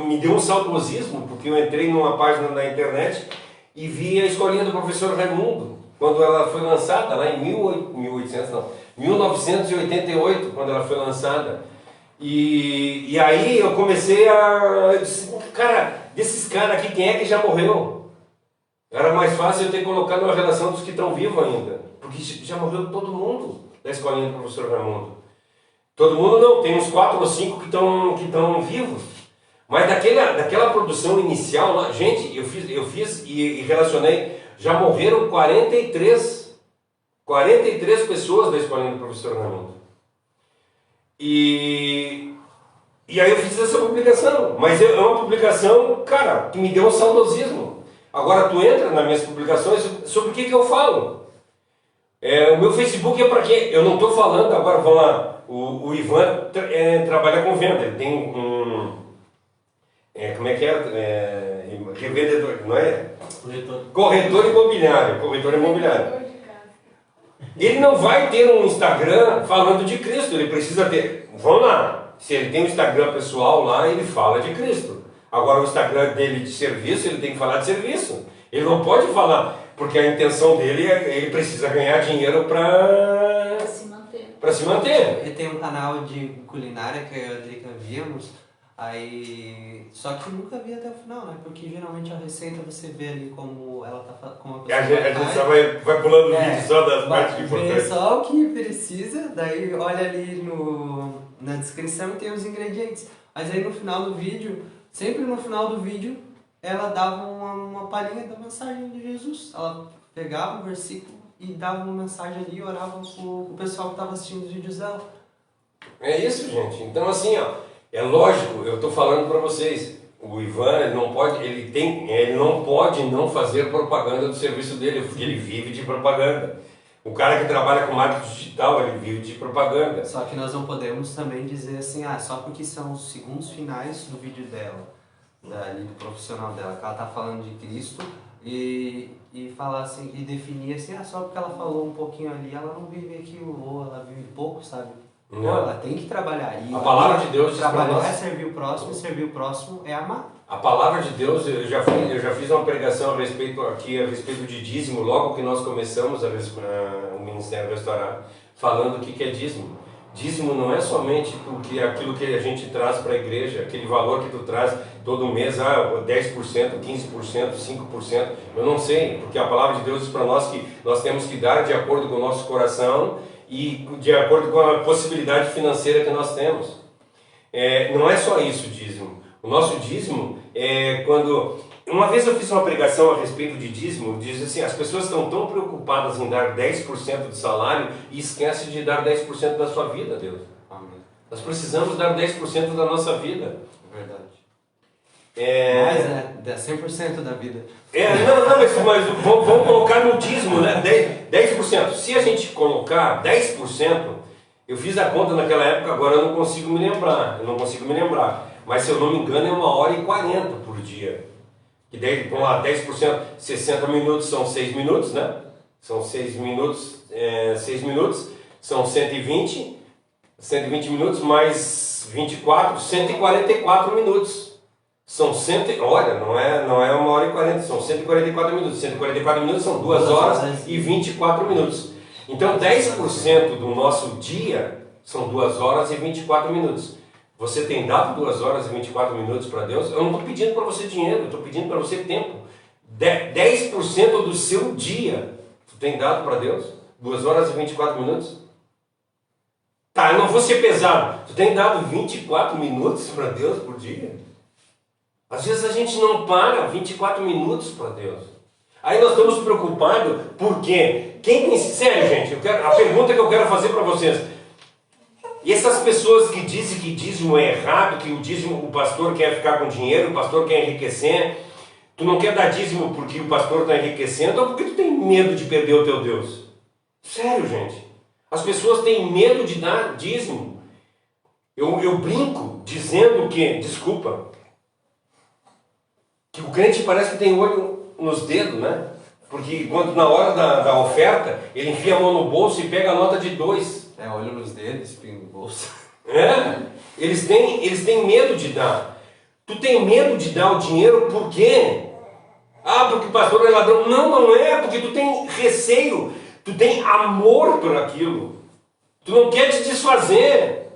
me deu um saudosismo, porque eu entrei numa página na internet e vi a escolinha do professor Raimundo, quando ela foi lançada, lá em 1988, quando ela foi lançada. E aí eu comecei eu disse, cara, desses caras aqui, quem é que já morreu? Era mais fácil eu ter colocado uma relação dos que estão vivos ainda, porque já morreu todo mundo da escolinha do professor Raimundo. Todo mundo não, tem uns 4 ou 5 que estão vivos. Mas daquela produção inicial lá, gente, eu fiz e relacionei, já morreram 43 pessoas da escolinha do professor Raimundo. E aí eu fiz essa publicação, mas é uma publicação, cara, que me deu um saudosismo. Agora tu entra nas minhas publicações, sobre o que eu falo? O meu Facebook é para quê? Eu não estou falando, agora vamos lá, o Ivan trabalha com venda, ele tem como é que é? Revendedor, não é? Corretor imobiliário. Ele não vai ter um Instagram falando de Cristo, ele precisa ter. Vamos lá, se ele tem um Instagram pessoal lá, ele fala de Cristo. Agora o Instagram dele de serviço, ele tem que falar de serviço. Ele não pode falar, porque a intenção dele ele precisa ganhar dinheiro para se manter. Ele tem um canal de culinária que eu e a Drica víamos, aí só que eu nunca vi até o final, né? Porque geralmente a receita você vê ali como ela tá, como a pessoa A gente só vai pulando o vídeo só das partes vê importantes. só o que precisa, daí olha ali na descrição e tem os ingredientes. Mas aí no final do vídeo, sempre no final do vídeo, ela dava uma palhinha da mensagem de Jesus. Ela pegava um versículo e dava uma mensagem ali e orava pro pessoal que estava assistindo os vídeos dela. É isso, gente. Então assim, ó, é lógico, eu estou falando para vocês, O Ivan, ele não pode não fazer propaganda do serviço dele, porque ele vive de propaganda. O cara que trabalha com marketing digital, ele vive de propaganda. Só que nós não podemos também dizer assim, só porque são os segundos finais do vídeo dela, do profissional dela, que ela tá falando de Cristo, e falar assim, e definir assim, só porque ela falou um pouquinho ali, ela não vive aquilo, ou ela vive pouco, sabe? Pô, ela tem que trabalhar. E a palavra de Deus diz trabalhar para é nós. servir o próximo, e servir o próximo é amar. A palavra de Deus, eu já fiz uma pregação a respeito de dízimo, logo que nós começamos o Ministério Restaurar, falando o que é dízimo. Dízimo não é somente aquilo que a gente traz para a igreja, aquele valor que tu traz todo mês, 10%, 15%, 5%, eu não sei, porque a palavra de Deus diz para nós que nós temos que dar de acordo com o nosso coração e de acordo com a possibilidade financeira que nós temos. Não é só isso o dízimo. O nosso dízimo é quando... Uma vez eu fiz uma pregação a respeito de dízimo, diz assim, as pessoas estão tão preocupadas em dar 10% do salário e esquecem de dar 10% da sua vida, Deus. Amém. Nós precisamos dar 10% da nossa vida. Verdade. Mas 100% da vida. Mas vamos colocar no dízimo, né? 10%. Se a gente colocar 10%, eu fiz a conta naquela época, agora eu não consigo me lembrar. Mas se eu não me engano é 1h40 por dia. E daí, vamos lá, 10%, 60 minutos são 6 minutos, né? São 6 minutos, 6 minutos, são 120 minutos mais 24, 144 minutos. Olha, não é 1h40, são 144 minutos. 144 minutos são 2 horas e 24 minutos. Então 10% do nosso dia são 2 horas e 24 minutos. Você tem dado 2 horas e 24 minutos para Deus? Eu não estou pedindo para você dinheiro, eu estou pedindo para você tempo. 10% do seu dia, tu tem dado para Deus? 2 horas e 24 minutos? Tá, eu não vou ser pesado. Tu tem dado 24 minutos para Deus por dia? Às vezes a gente não para 24 minutos para Deus. Aí nós estamos preocupados porque... Sério, gente, a pergunta que eu quero fazer para vocês... E essas pessoas que dizem que dízimo é errado, que o pastor quer ficar com dinheiro, o pastor quer enriquecer, tu não quer dar dízimo porque o pastor está enriquecendo ou porque tu tem medo de perder o teu Deus? Sério, gente. As pessoas têm medo de dar dízimo. Eu brinco dizendo que o crente parece que tem olho nos dedos, né? Porque quando na hora da oferta, ele enfia a mão no bolso e pega a nota de 2. Olho nos dedos, espinho no bolso. Eles têm medo de dar. Tu tem medo de dar o dinheiro por quê? Porque o pastor é ladrão. Não é, porque tu tem receio, tu tem amor por aquilo. Tu não quer te desfazer.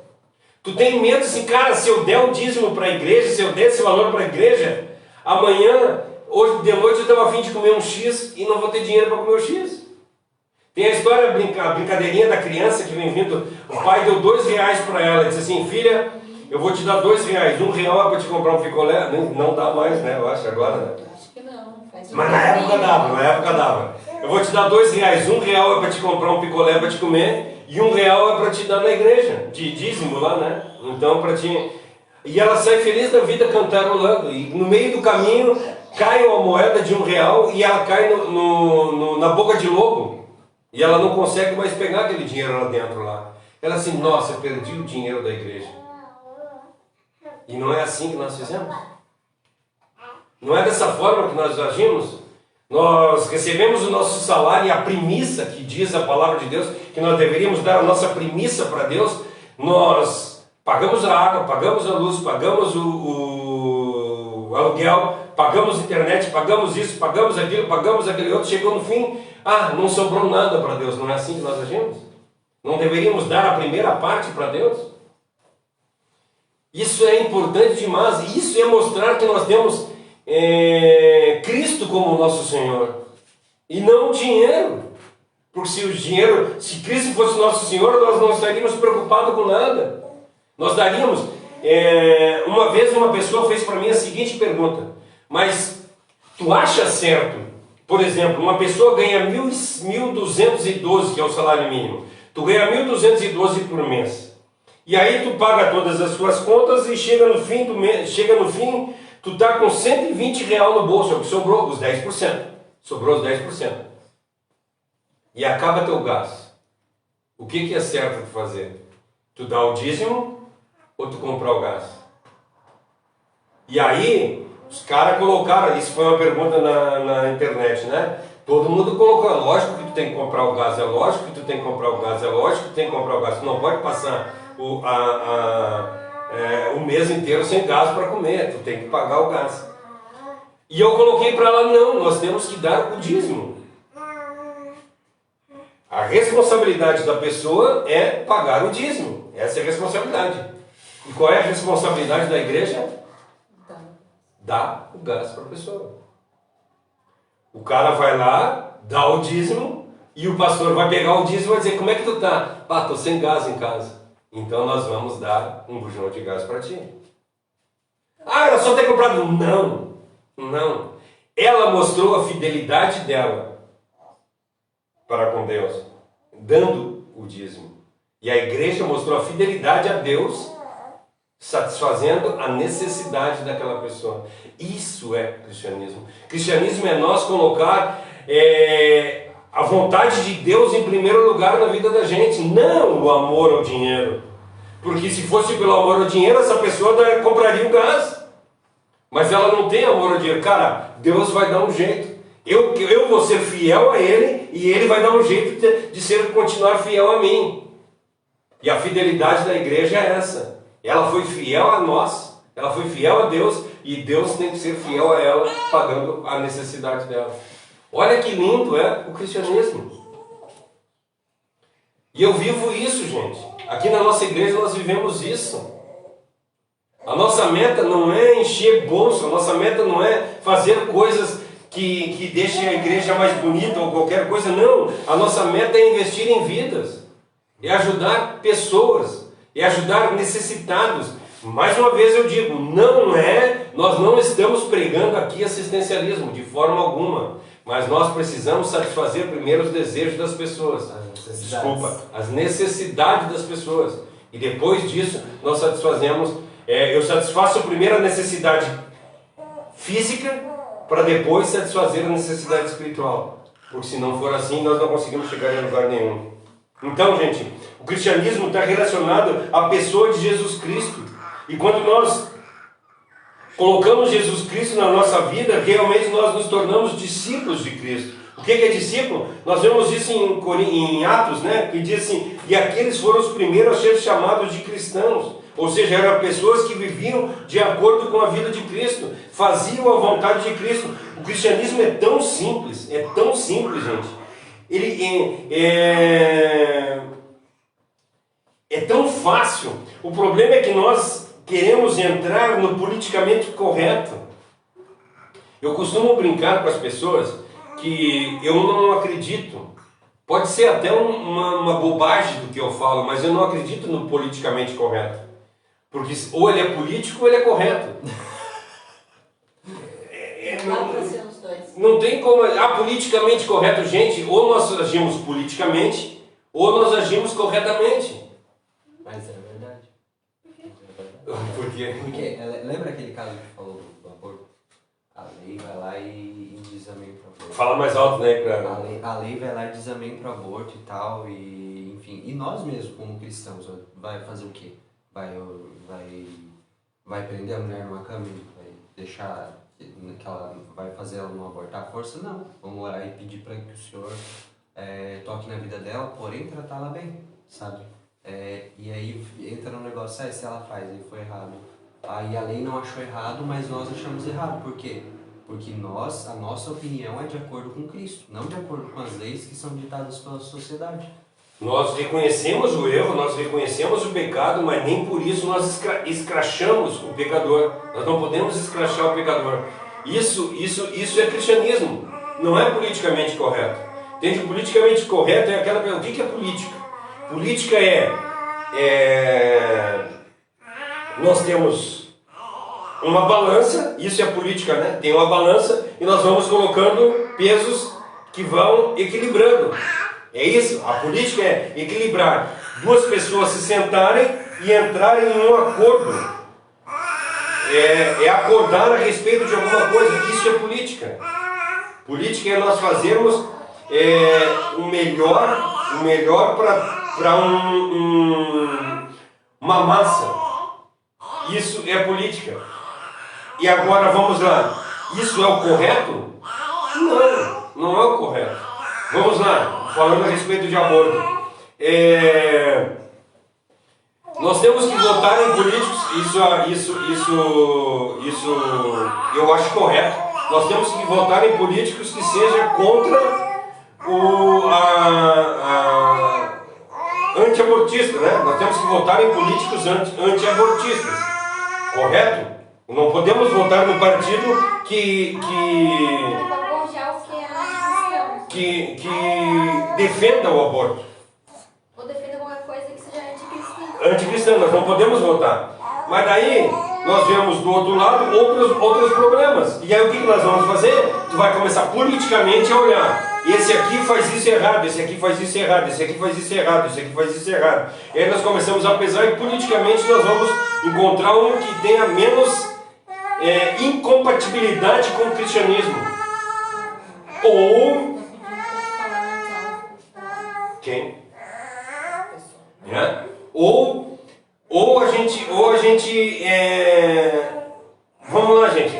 Tu tem medo assim, cara, se eu der o dízimo para a igreja, se eu der esse valor para a igreja, amanhã, hoje de noite eu estava a fim de comer um X e não vou ter dinheiro para comer o X. Tem a história, a brincadeirinha da criança que vem vindo, o pai deu R$2 para ela, disse assim, filha, eu vou te dar R$2, R$1 é para te comprar um picolé, não dá mais, né, eu acho agora, né? Acho que não, faz mas na época dava, eu vou te dar R$2, R$1 é para te comprar um picolé para te comer, e R$1 é para te dar na igreja, de dízimo lá, né, então para ti... E ela sai feliz da vida cantarolando, e no meio do caminho cai uma moeda de R$1 e ela cai na boca de lobo. E ela não consegue mais pegar aquele dinheiro lá dentro lá. Ela assim, nossa, eu perdi o dinheiro da igreja. E não é assim que nós fizemos? Não é dessa forma que nós agimos? Nós recebemos o nosso salário e a premissa que diz a palavra de Deus, que nós deveríamos dar a nossa premissa para Deus, nós pagamos a água, pagamos a luz, pagamos o aluguel, pagamos a internet, pagamos isso, pagamos aquele outro, chegou no fim, não sobrou nada para Deus. Não é assim que nós agimos? Não deveríamos dar a primeira parte para Deus? Isso é importante demais. Isso é mostrar que nós temos Cristo como nosso Senhor. E não o dinheiro. Porque se Cristo fosse nosso Senhor, nós não estaríamos preocupados com nada. Nós daríamos... uma vez uma pessoa fez para mim a seguinte pergunta. Mas tu acha certo? Por exemplo, uma pessoa ganha 1.212, que é o salário mínimo. Tu ganha 1.212 por mês. E aí tu paga todas as suas contas e chega no fim Tu tá com 120 real no bolso, é o que sobrou, os 10%. Sobrou os 10%. E acaba teu gás. O que é certo de fazer? Tu dá o dízimo ou tu comprar o gás? E aí, os caras colocaram, isso foi uma pergunta na internet, né? Todo mundo colocou, lógico que tu tem que comprar o gás, é lógico que tu tem que comprar o gás, é lógico que tu tem que comprar o gás. Tu não pode passar o mês inteiro sem gás para comer, tu tem que pagar o gás. E eu coloquei para ela, não, nós temos que dar o dízimo. A responsabilidade da pessoa é pagar o dízimo. Essa é a responsabilidade. E qual é a responsabilidade da igreja? Dar o gás para a pessoa. O cara vai lá, dá o dízimo, e o pastor vai pegar o dízimo e vai dizer, como é que tu tá? Pá, tô sem gás em casa. Então nós vamos dar um bujão de gás para ti. Ah, ela só tem comprado. Não, não. Ela mostrou a fidelidade dela para com Deus, dando o dízimo. E a igreja mostrou a fidelidade a Deus, satisfazendo a necessidade daquela pessoa. Isso é cristianismo. Cristianismo é nós colocar a vontade de Deus em primeiro lugar na vida da gente, não o amor ao dinheiro. Porque se fosse pelo amor ao dinheiro, essa pessoa compraria o gás. Mas ela não tem amor ao dinheiro. Cara, Deus vai dar um jeito. Eu vou ser fiel a Ele e Ele vai dar um jeito de continuar fiel a mim. E a fidelidade da igreja é essa. Ela foi fiel a nós, ela foi fiel a Deus e Deus tem que ser fiel a ela, pagando a necessidade dela. Olha que lindo é o cristianismo. E eu vivo isso, gente. Aqui na nossa igreja nós vivemos isso. A nossa meta não é encher bolso, a nossa meta não é fazer coisas que deixem a igreja mais bonita ou qualquer coisa, não. A nossa meta é investir em vidas, é ajudar pessoas, é ajudar necessitados. Mais uma vez eu digo, nós não estamos pregando aqui assistencialismo de forma alguma, mas nós precisamos satisfazer primeiro os desejos das pessoas, as necessidades das pessoas, e depois disso nós satisfazemos, eu satisfaço primeiro a necessidade física, para depois satisfazer a necessidade espiritual, porque se não for assim nós não conseguimos chegar em lugar nenhum. Então, gente, o cristianismo está relacionado à pessoa de Jesus Cristo. E quando nós colocamos Jesus Cristo na nossa vida, realmente nós nos tornamos discípulos de Cristo. O que é discípulo? Nós vemos isso em Atos, né? Que diz assim, e aqueles foram os primeiros a ser chamados de cristãos. Ou seja, eram pessoas que viviam de acordo com a vida de Cristo, faziam a vontade de Cristo. O cristianismo é tão simples, gente. Ele é tão fácil. O problema é que nós queremos entrar no politicamente correto. Eu costumo brincar com as pessoas que eu não acredito. Pode ser até uma bobagem do que eu falo, mas eu não acredito no politicamente correto. Porque ou ele é político ou ele é correto. Não tem como. Politicamente correto, gente, ou nós agimos politicamente, ou nós agimos corretamente. Mas é verdade. Por quê? Porque, lembra aquele caso que falou do aborto? A lei vai lá e diz amém pro aborto. Fala mais alto, né, cara? A lei vai lá e diz amém pro aborto e tal, e enfim. E nós mesmos, como cristãos, vai fazer o quê? Vai prender a mulher numa cama e vai deixar que ela vai fazer ela não abortar à força? Não. Vamos orar e pedir para que o Senhor toque na vida dela, porém tratá-la bem, sabe? E aí entra no negócio, se ela faz e foi errado. Aí a lei não achou errado, mas nós achamos errado. Por quê? Porque a nossa opinião é de acordo com Cristo, não de acordo com as leis que são ditadas pela sociedade. Nós reconhecemos o erro, nós reconhecemos o pecado, mas nem por isso nós escrachamos o pecador. Nós não podemos escrachar o pecador. Isso é cristianismo, não é politicamente correto. Entende? O politicamente correto é aquela pergunta, o que é política? Política nós temos uma balança, isso é política, né? Tem uma balança e nós vamos colocando pesos que vão equilibrando. É isso, a política é equilibrar duas pessoas se sentarem e entrarem em um acordo. é acordar a respeito de alguma coisa. Isso é política. Política é nós fazermos o melhor para uma massa. Isso é política. E agora vamos lá. Isso é o correto? Não, não é o correto. Vamos lá, falando a respeito de aborto. Nós temos que votar em políticos, isso eu acho correto. Nós temos que votar em políticos que sejam contra anti-abortista, né? Nós temos que votar em políticos anti-abortistas, correto? Não podemos votar no partido que defenda o aborto. Ou defenda qualquer coisa que seja anticristã. Anticristã, nós não podemos votar. Mas daí nós vemos do outro lado outros problemas. E aí o que nós vamos fazer? Tu vai começar politicamente a olhar. Esse aqui faz isso errado, esse aqui faz isso errado, esse aqui faz isso errado, esse aqui faz isso errado. E aí nós começamos a pesar e politicamente nós vamos encontrar um que tenha menos incompatibilidade com o cristianismo. Ou... Quem? Ou a gente vamos lá, gente.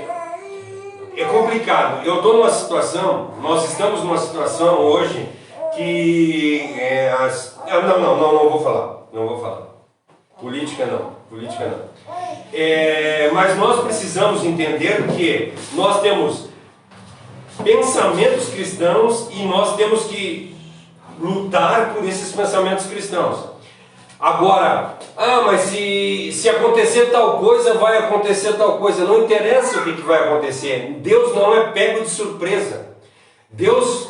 É complicado. Eu estou numa situação, nós estamos numa situação hoje que não vou falar. Política não. Mas nós precisamos entender que nós temos pensamentos cristãos e nós temos que lutar por esses pensamentos cristãos. Agora, mas se acontecer tal coisa, vai acontecer tal coisa. Não interessa o que vai acontecer. Deus não é pego de surpresa. Deus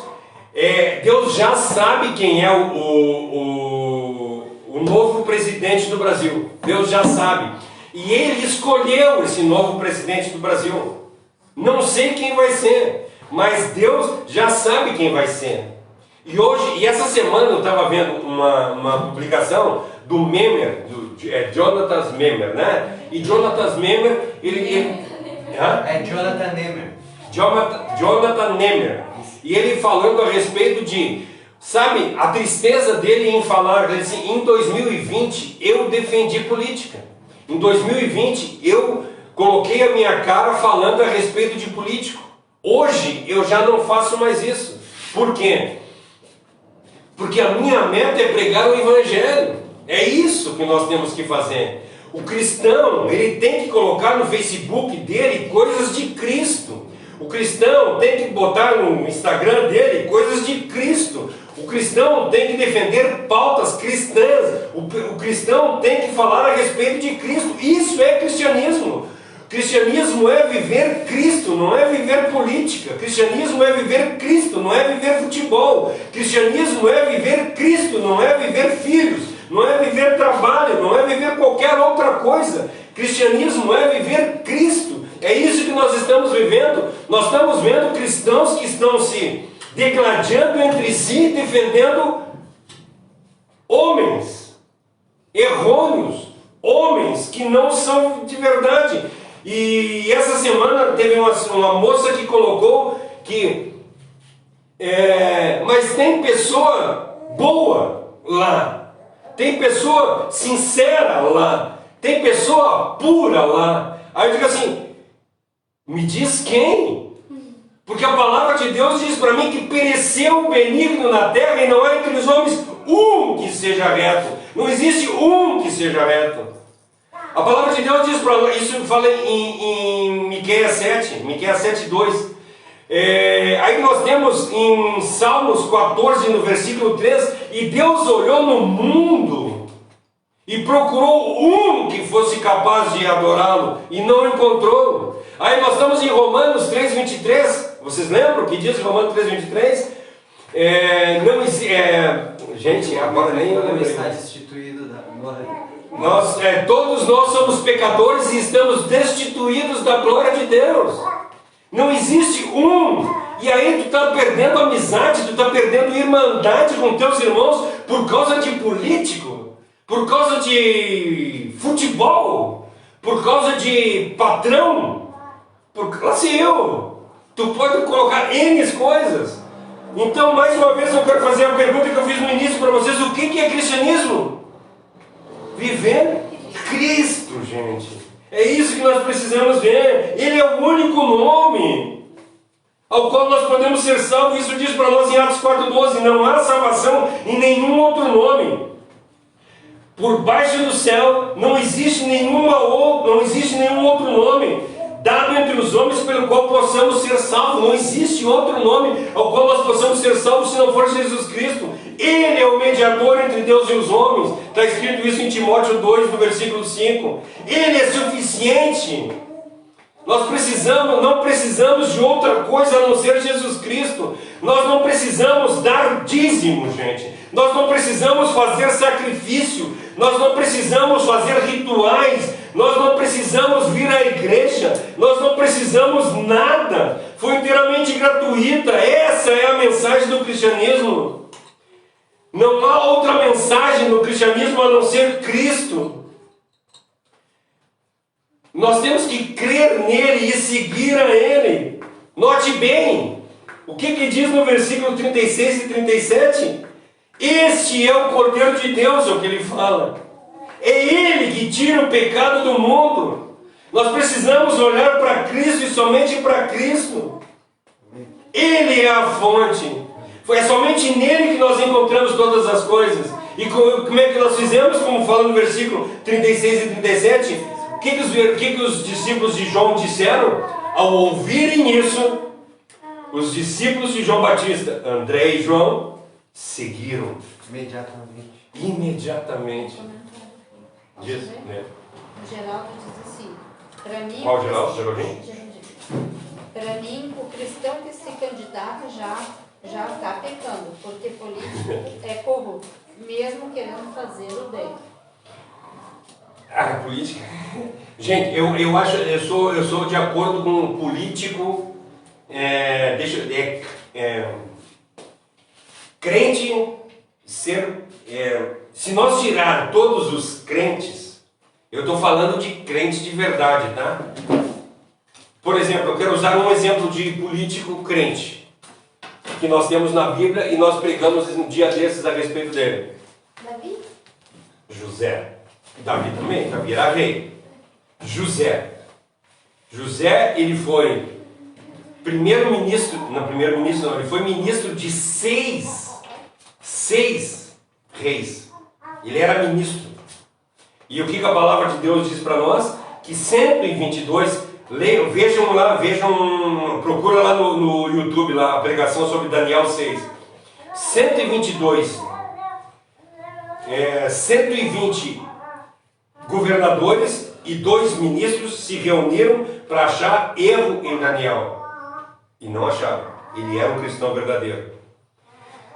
já sabe quem é o novo presidente do Brasil. Deus já sabe. E Ele escolheu esse novo presidente do Brasil. Não sei quem vai ser, mas Deus já sabe quem vai ser. E essa semana eu estava vendo uma publicação do Memmer, Jonathan Memmer, né? E Jonathan Memmer, Jonathan Memmer. Jonathan Memmer. E ele falando a respeito de, sabe, a tristeza dele em falar, ele disse, em 2020 eu defendi política. Em 2020 eu coloquei a minha cara falando a respeito de político. Hoje eu já não faço mais isso. Por quê? Porque a minha meta é pregar o Evangelho. É isso que nós temos que fazer. O cristão, ele tem que colocar no Facebook dele coisas de Cristo. O cristão tem que botar no Instagram dele coisas de Cristo. O cristão tem que defender pautas cristãs. O cristão tem que falar a respeito de Cristo. Isso é cristianismo. Cristianismo é viver Cristo, não é viver política. Cristianismo é viver Cristo, não é viver futebol. Cristianismo é viver Cristo, não é viver filhos. Não é viver trabalho, não é viver qualquer outra coisa. Cristianismo é viver Cristo. É isso que nós estamos vivendo. Nós estamos vendo cristãos que estão se degladiando entre si, defendendo homens errôneos, homens que não são de verdade. E essa semana teve uma moça que colocou que mas tem pessoa boa lá. Tem pessoa sincera lá, tem pessoa pura lá. Aí eu digo assim, me diz quem? Porque a palavra de Deus diz para mim que pereceu o benigno na terra e não há entre os homens um que seja reto. Não existe um que seja reto. A palavra de Deus diz para nós, isso fala em Miqueias 7, Miqueias 7:2. Aí nós temos em Salmos 14, no versículo 3, e Deus olhou no mundo e procurou um que fosse capaz de adorá-lo, e não encontrou. Aí nós estamos em Romanos 3:23, vocês lembram o que diz Romanos 3:23? Gente, agora nem está destituído da glória. Todos nós somos pecadores e estamos destituídos da glória de Deus. Não existe um. E aí tu está perdendo amizade, tu está perdendo irmandade com teus irmãos por causa de político, por causa de futebol, por causa de patrão, por classe eu. Tu pode colocar N coisas. Então, mais uma vez, eu quero fazer a pergunta que eu fiz no início para vocês. O que é cristianismo? Viver Cristo, gente. É isso que nós precisamos ver. Ele é o único nome ao qual nós podemos ser salvos. Isso diz para nós em Atos 4,12. Não há salvação em nenhum outro nome. Por baixo do céu não existe nenhum outro nome dado entre os homens pelo qual possamos ser salvos. Não existe outro nome ao qual nós possamos ser salvos se não for Jesus Cristo. Ele é o mediador entre Deus e os homens. Está escrito isso em Timóteo 2, no versículo 5. Ele é suficiente. Nós não precisamos de outra coisa a não ser Jesus Cristo. Nós não precisamos dar dízimo, gente. Nós não precisamos fazer sacrifício. Nós não precisamos fazer rituais. Nós não precisamos vir à igreja. Nós não precisamos nada. Foi inteiramente gratuita. Essa é a mensagem do cristianismo. Não há outra mensagem no cristianismo a não ser Cristo. Nós temos que crer nele e seguir a ele. Note bem, o que diz no versículo 36 e 37? Este é o Cordeiro de Deus, é o que ele fala. É ele que tira o pecado do mundo. Nós precisamos olhar para Cristo e somente para Cristo. Ele é a fonte. É somente nele que nós encontramos todas as coisas. E como é que nós fizemos? Como fala no versículo 36 e 37, o que os discípulos de João disseram? Ao ouvirem isso, os discípulos de João Batista, André e João, seguiram. Imediatamente. Diz, né? O Geraldo diz assim, para mim... Qual Geraldo? Geraldinho? Para mim, o cristão que se candidata já está pecando, porque político é corrupto, mesmo querendo fazer o bem. Ah, política. Gente, eu sou de acordo com um político, crente ser. Se nós tirar todos os crentes, eu estou falando de crente de verdade, tá? Por exemplo, eu quero usar um exemplo de político crente que nós temos na Bíblia e nós pregamos um dia desses a respeito dele. Davi? José. Davi também, Davi era rei. José, ele foi ele foi ministro de seis reis. Ele era ministro. E o que a palavra de Deus diz para nós? Que 122, procura lá no YouTube, lá, a pregação sobre Daniel 6. 120 governadores e 2 ministros se reuniram para achar erro em Daniel. E não acharam. Ele era um cristão verdadeiro.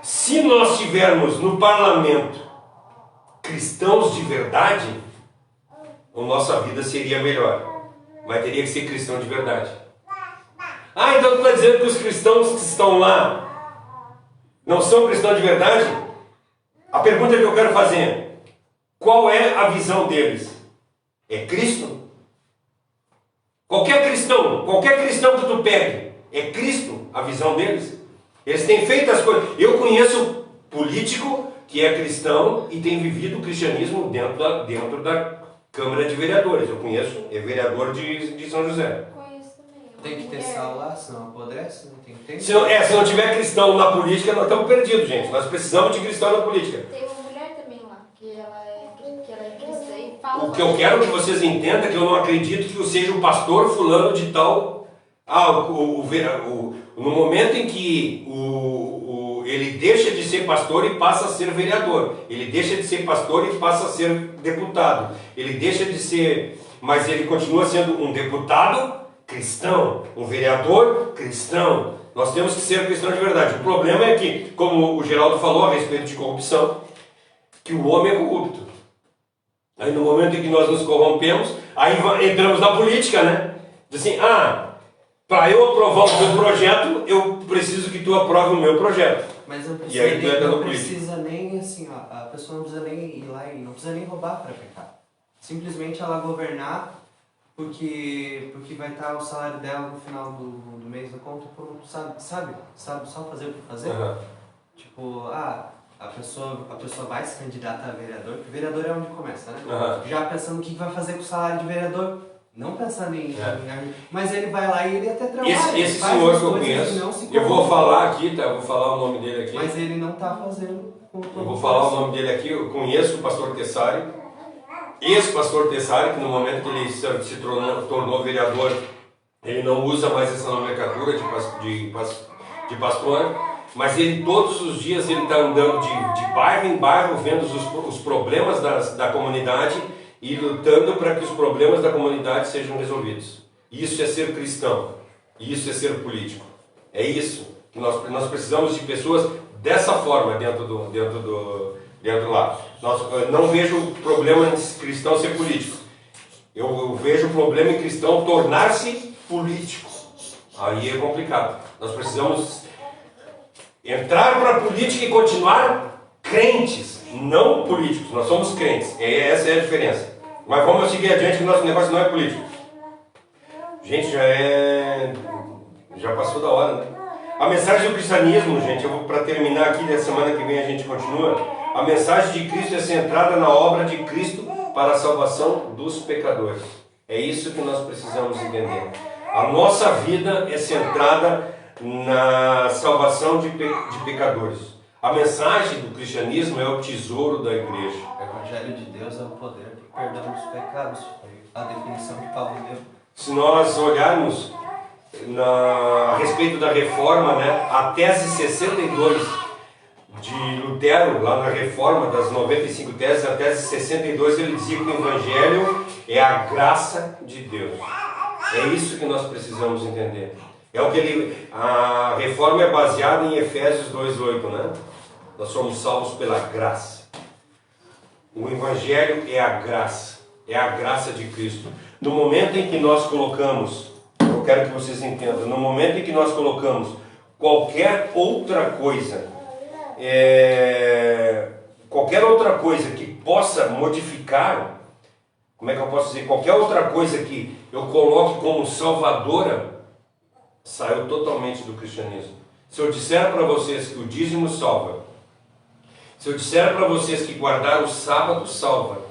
Se nós tivermos no parlamento cristãos de verdade, a nossa vida seria melhor. Mas teria que ser cristão de verdade. Ah, então tu está dizendo que os cristãos que estão lá não são cristãos de verdade? A pergunta que eu quero fazer: qual é a visão deles? É Cristo? Qualquer cristão que tu pegue, é Cristo a visão deles? Eles têm feito as coisas. Eu conheço político que é cristão e tem vivido o cristianismo dentro da Câmara de Vereadores. Eu conheço, é vereador de São José. Tem que ter sal lá, senão apodrece, não tem que ter. Se não tiver cristão na política, nós estamos perdidos, gente. Nós precisamos de cristão na política. Tem uma mulher também lá, que ela é cristã e fala... O que eu quero que vocês entendam é que eu não acredito que eu seja o pastor fulano de tal... no momento em que ele deixa de ser pastor e passa a ser vereador. Ele deixa de ser pastor e passa a ser deputado. Ele deixa de ser... Mas ele continua sendo um deputado cristão, um vereador cristão. Nós temos que ser cristãos de verdade. O problema é que, como o Geraldo falou a respeito de corrupção, que o homem é corrupto. Aí no momento em que nós nos corrompemos, aí entramos na política, né? Diz assim, para eu aprovar o teu projeto, eu preciso que tu aprove o meu projeto. Mas não E aí tu entra na política. precisa nem assim, a pessoa não precisa nem ir lá e não precisa nem roubar para pecar. Simplesmente ela governar porque vai estar o salário dela no final do mês da conta, pronto, sabe só fazer o que fazer. Uhum. Tipo, a pessoa vai se candidatar a vereador, porque vereador é onde começa, né? Uhum. Já pensando o que vai fazer com o salário de vereador, não pensando em... Mas ele vai lá e ele até trabalha. Esse senhor que eu conheço, eu vou falar aqui, tá? Eu vou falar o nome dele aqui. Mas ele não tá fazendo... Eu vou falar o nome dele aqui. Eu conheço o pastor Tessário, ex-pastor Tessário, que no momento que ele se tornou vereador, ele não usa mais essa nomenclatura de pastor, mas ele todos os dias ele está andando de bairro em bairro, vendo os problemas da comunidade e lutando para que os problemas da comunidade sejam resolvidos. Isso é ser cristão, isso é ser político. É isso. Nós precisamos de pessoas dessa forma dentro do lado. Eu não vejo problema em cristão ser político. Eu vejo problema em cristão tornar-se político. Aí é complicado. Nós precisamos entrar para a política e continuar crentes, não políticos. Nós somos crentes. Essa é a diferença. Mas vamos seguir adiante, que o nosso negócio não é político. Gente, já passou da hora, né? A mensagem do cristianismo, gente, para terminar aqui, da semana que vem a gente continua. A mensagem de Cristo é centrada na obra de Cristo para a salvação dos pecadores. É isso que nós precisamos entender. A nossa vida é centrada na salvação de pecadores. A mensagem do cristianismo é o tesouro da igreja. O Evangelho de Deus é o poder para o perdão dos pecados. Foi a definição que Paulo deu. Se nós olharmos a respeito da reforma, né, a tese 62 de Lutero, lá na reforma das 95 teses, a tese 62, ele dizia que o Evangelho é a graça de Deus. É isso que nós precisamos entender. A reforma é baseada em Efésios 2:8, né? Nós somos salvos pela graça. O Evangelho é a graça de Cristo. No momento em que nós colocamos, eu quero que vocês entendam, no momento em que nós colocamos qualquer outra coisa que possa modificar, como é que eu posso dizer, qualquer outra coisa que eu coloque como salvadora, saiu totalmente do cristianismo. Se eu disser para vocês que o dízimo salva, se eu disser para vocês que guardar o sábado salva,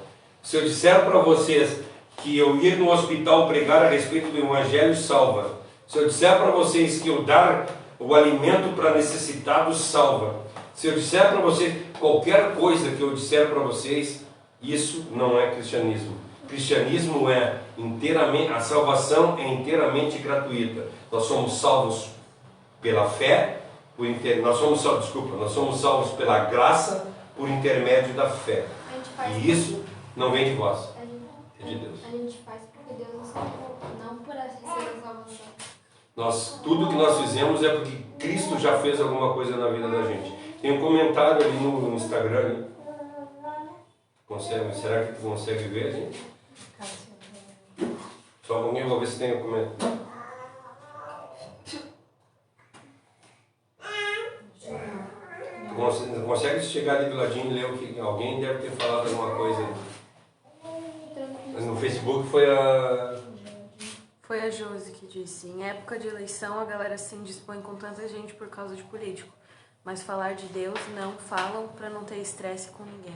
se eu disser para vocês que eu ir no hospital pregar a respeito do Evangelho salva, se eu disser para vocês que eu dar o alimento para necessitados salva, se eu disser para vocês qualquer coisa que eu disser para vocês, isso não é cristianismo. Cristianismo é inteiramente, a salvação é inteiramente gratuita. Nós somos salvos pela fé, nós somos salvos pela graça por intermédio da fé. E isso não vem de vós, é de Deus. A gente faz porque Deus nos salvou, não por receber a salvação. Tudo que nós fizemos é porque Cristo já fez alguma coisa na vida da gente. Tem um comentário ali no Instagram. Será que tu consegue ver, gente? Só um pouquinho, eu vou ver se tem um comentário. Tu consegue chegar ali do ladinho e ler o que alguém deve ter falado alguma coisa? No Facebook foi a Josi que disse: em época de eleição a galera se indispõe com tanta gente por causa de político, mas falar de Deus não falam para não ter estresse com ninguém.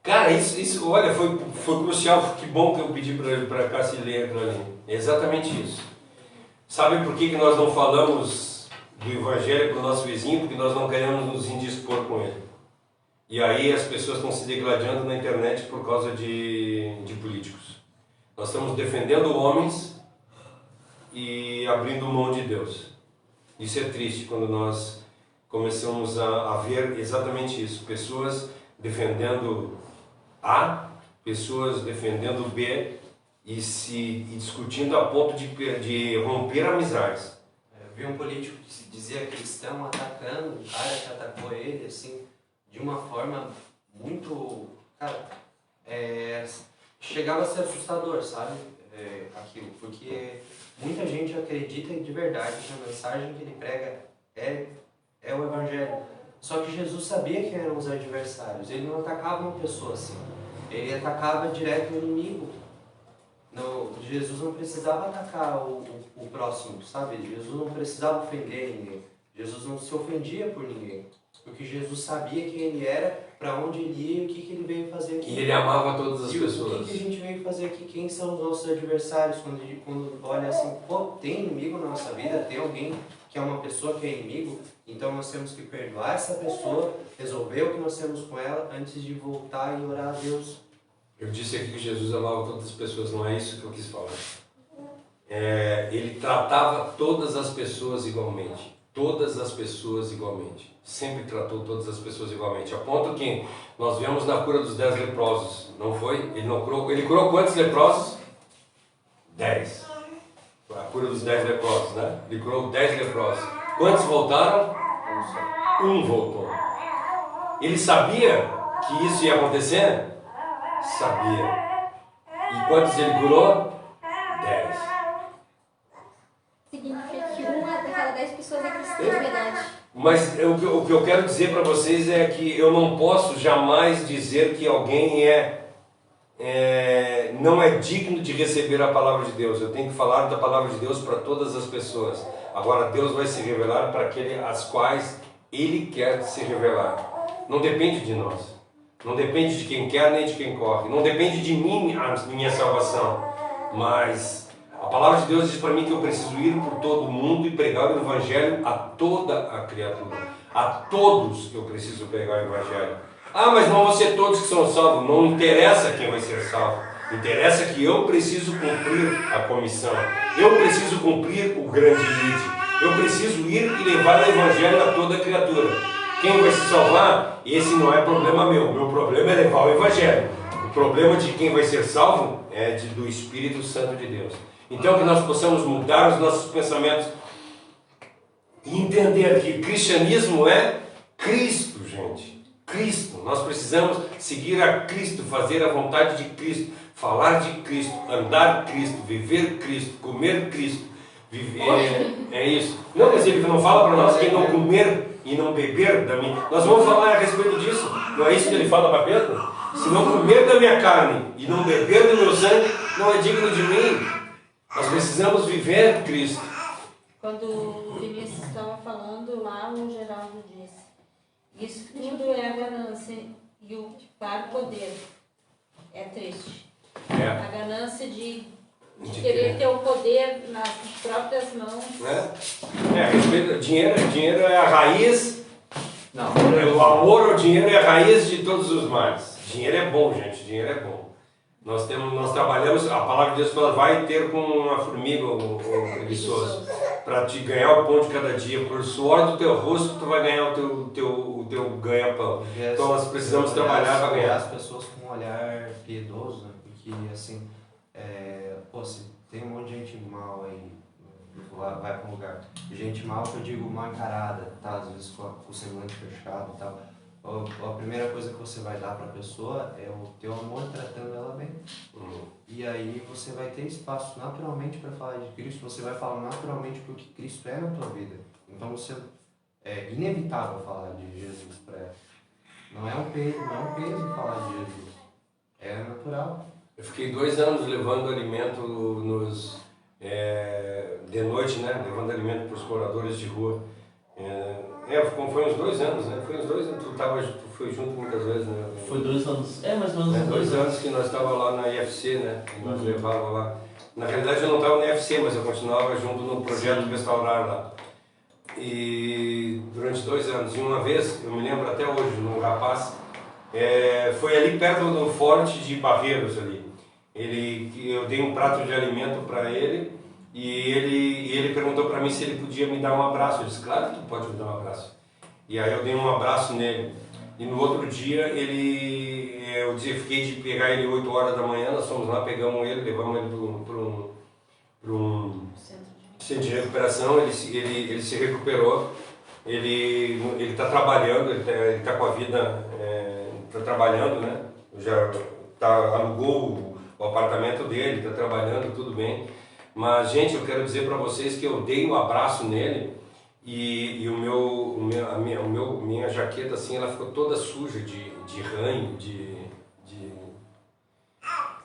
Cara, isso olha, foi crucial. Que bom que eu pedi para cá se ler aquilo ali. É exatamente isso. Sabe por que nós não falamos do Evangelho para o nosso vizinho? Porque nós não queremos nos indispor com ele. E aí as pessoas estão se degladiando na internet por causa de políticos. Nós estamos defendendo homens e abrindo mão de Deus. Isso é triste quando nós começamos a ver exatamente isso. Pessoas defendendo A, pessoas defendendo B e discutindo a ponto de romper amizades. Eu vi um político que se dizia cristão atacando um cara que atacou ele, assim, de uma forma muito... Cara, chegava a ser assustador, sabe? Aquilo, porque muita gente acredita de verdade que a mensagem que ele prega é o Evangelho. Só que Jesus sabia quem eram os adversários. Ele não atacava uma pessoa assim. Ele atacava direto o inimigo. Jesus não precisava atacar o próximo, sabe? Jesus não precisava ofender ninguém. Jesus não se ofendia por ninguém. Porque Jesus sabia quem ele era, para onde ele ia e o que ele veio fazer aqui. E ele amava todas as pessoas. O que a gente veio fazer aqui? Quem são os nossos adversários? Quando olha assim, pô, tem inimigo na nossa vida, tem alguém que é uma pessoa que é inimigo, então nós temos que perdoar essa pessoa, resolver o que nós temos com ela, antes de voltar e orar a Deus. Eu disse aqui que Jesus amava todas as pessoas, não é isso que eu quis falar. Ele tratava todas as pessoas igualmente. Todas as pessoas igualmente. Sempre tratou todas as pessoas igualmente. A ponto que nós vemos na cura dos 10 leprosos, não foi? Ele curou quantos leprosos? 10. A cura dos 10 leprosos, né? Ele curou 10 leprosos. Quantos voltaram? Um voltou. Ele sabia que isso ia acontecer? Sabia. E quantos ele curou? 10. Significa que uma de cada 10 pessoas é cristã de verdade. Mas o que eu quero dizer para vocês é que eu não posso jamais dizer que alguém não é digno de receber a palavra de Deus. Eu tenho que falar da palavra de Deus para todas as pessoas. Agora Deus vai se revelar para as quais Ele quer se revelar. Não depende de nós. Não depende de quem quer nem de quem corre. Não depende de mim a minha salvação. Mas a palavra de Deus diz para mim que eu preciso ir por todo o mundo e pregar o Evangelho a toda a criatura. A todos eu preciso pregar o Evangelho. Ah, mas não vão ser todos que são salvos. Não interessa quem vai ser salvo. Interessa que eu preciso cumprir a comissão. Eu preciso cumprir o grande lead. Eu preciso ir e levar o Evangelho a toda a criatura. Quem vai se salvar, esse não é problema meu. Meu problema é levar o Evangelho. O problema de quem vai ser salvo é do Espírito Santo de Deus. Então que nós possamos mudar os nossos pensamentos e entender que cristianismo é Cristo, gente. Cristo. Nós precisamos seguir a Cristo, fazer a vontade de Cristo, falar de Cristo, andar Cristo, viver Cristo, comer Cristo. É isso. Não, mas ele não fala para nós que não comer e não beber da minha. Nós vamos falar a respeito disso. Não é isso que ele fala para Pedro? Se não comer da minha carne e não beber do meu sangue, não é digno de mim. Nós precisamos viver Cristo. Quando o Vinícius estava falando lá, o Geraldo disse: isso tudo é a ganância e o para o poder. É triste. A ganância de querer ter o poder nas próprias mãos. Dinheiro é a raiz. Não. O amor ao dinheiro é a raiz de todos os males. Dinheiro é bom, gente. Dinheiro é bom. Nós trabalhamos, a palavra de Deus fala, vai ter com uma formiga ou preguiçoso, para te ganhar o pão de cada dia. Por suor do teu rosto, tu vai ganhar o teu ganha-pão. Então nós precisamos trabalhar para ganhar. As pessoas com um olhar piedoso, né? Porque assim, se tem um monte de gente mal aí, vai para um lugar. Gente mal que eu digo mal encarada, tá? Às vezes com o semblante fechado e tal. A primeira coisa que você vai dar para a pessoa é o teu amor, tratando ela bem. E aí você vai ter espaço naturalmente para falar de Cristo, você vai falar naturalmente porque Cristo é na tua vida. Então é inevitável falar de Jesus para ela. Não é um peso falar de Jesus. É natural. Eu fiquei 2 anos levando alimento de noite, né? Levando alimento para os moradores de rua. Foi uns 2 anos, né? Foi uns 2 anos, tu foi junto muitas vezes, né? Foi 2 anos, mais ou menos 2 anos que nós estávamos lá na IFC, né? Que nós levávamos lá. Na realidade eu não estava na IFC, mas eu continuava junto no projeto Restaurar lá. E durante 2 anos, e uma vez, eu me lembro até hoje, um rapaz, foi ali perto do forte de Barreiros ali. Eu dei um prato de alimento para ele. E ele perguntou para mim se ele podia me dar um abraço. Eu disse, claro que tu pode me dar um abraço. E aí eu dei um abraço nele. E no outro dia, eu fiquei de pegar ele 8 horas da manhã, nós fomos lá, pegamos ele, levamos ele para um centro de recuperação, ele se recuperou, ele está trabalhando, ele está com a vida, está trabalhando, né? Já alugou o apartamento dele, está trabalhando, tudo bem. Mas, gente, eu quero dizer para vocês que eu dei um abraço nele e minha jaqueta, assim, ela ficou toda suja de ranho,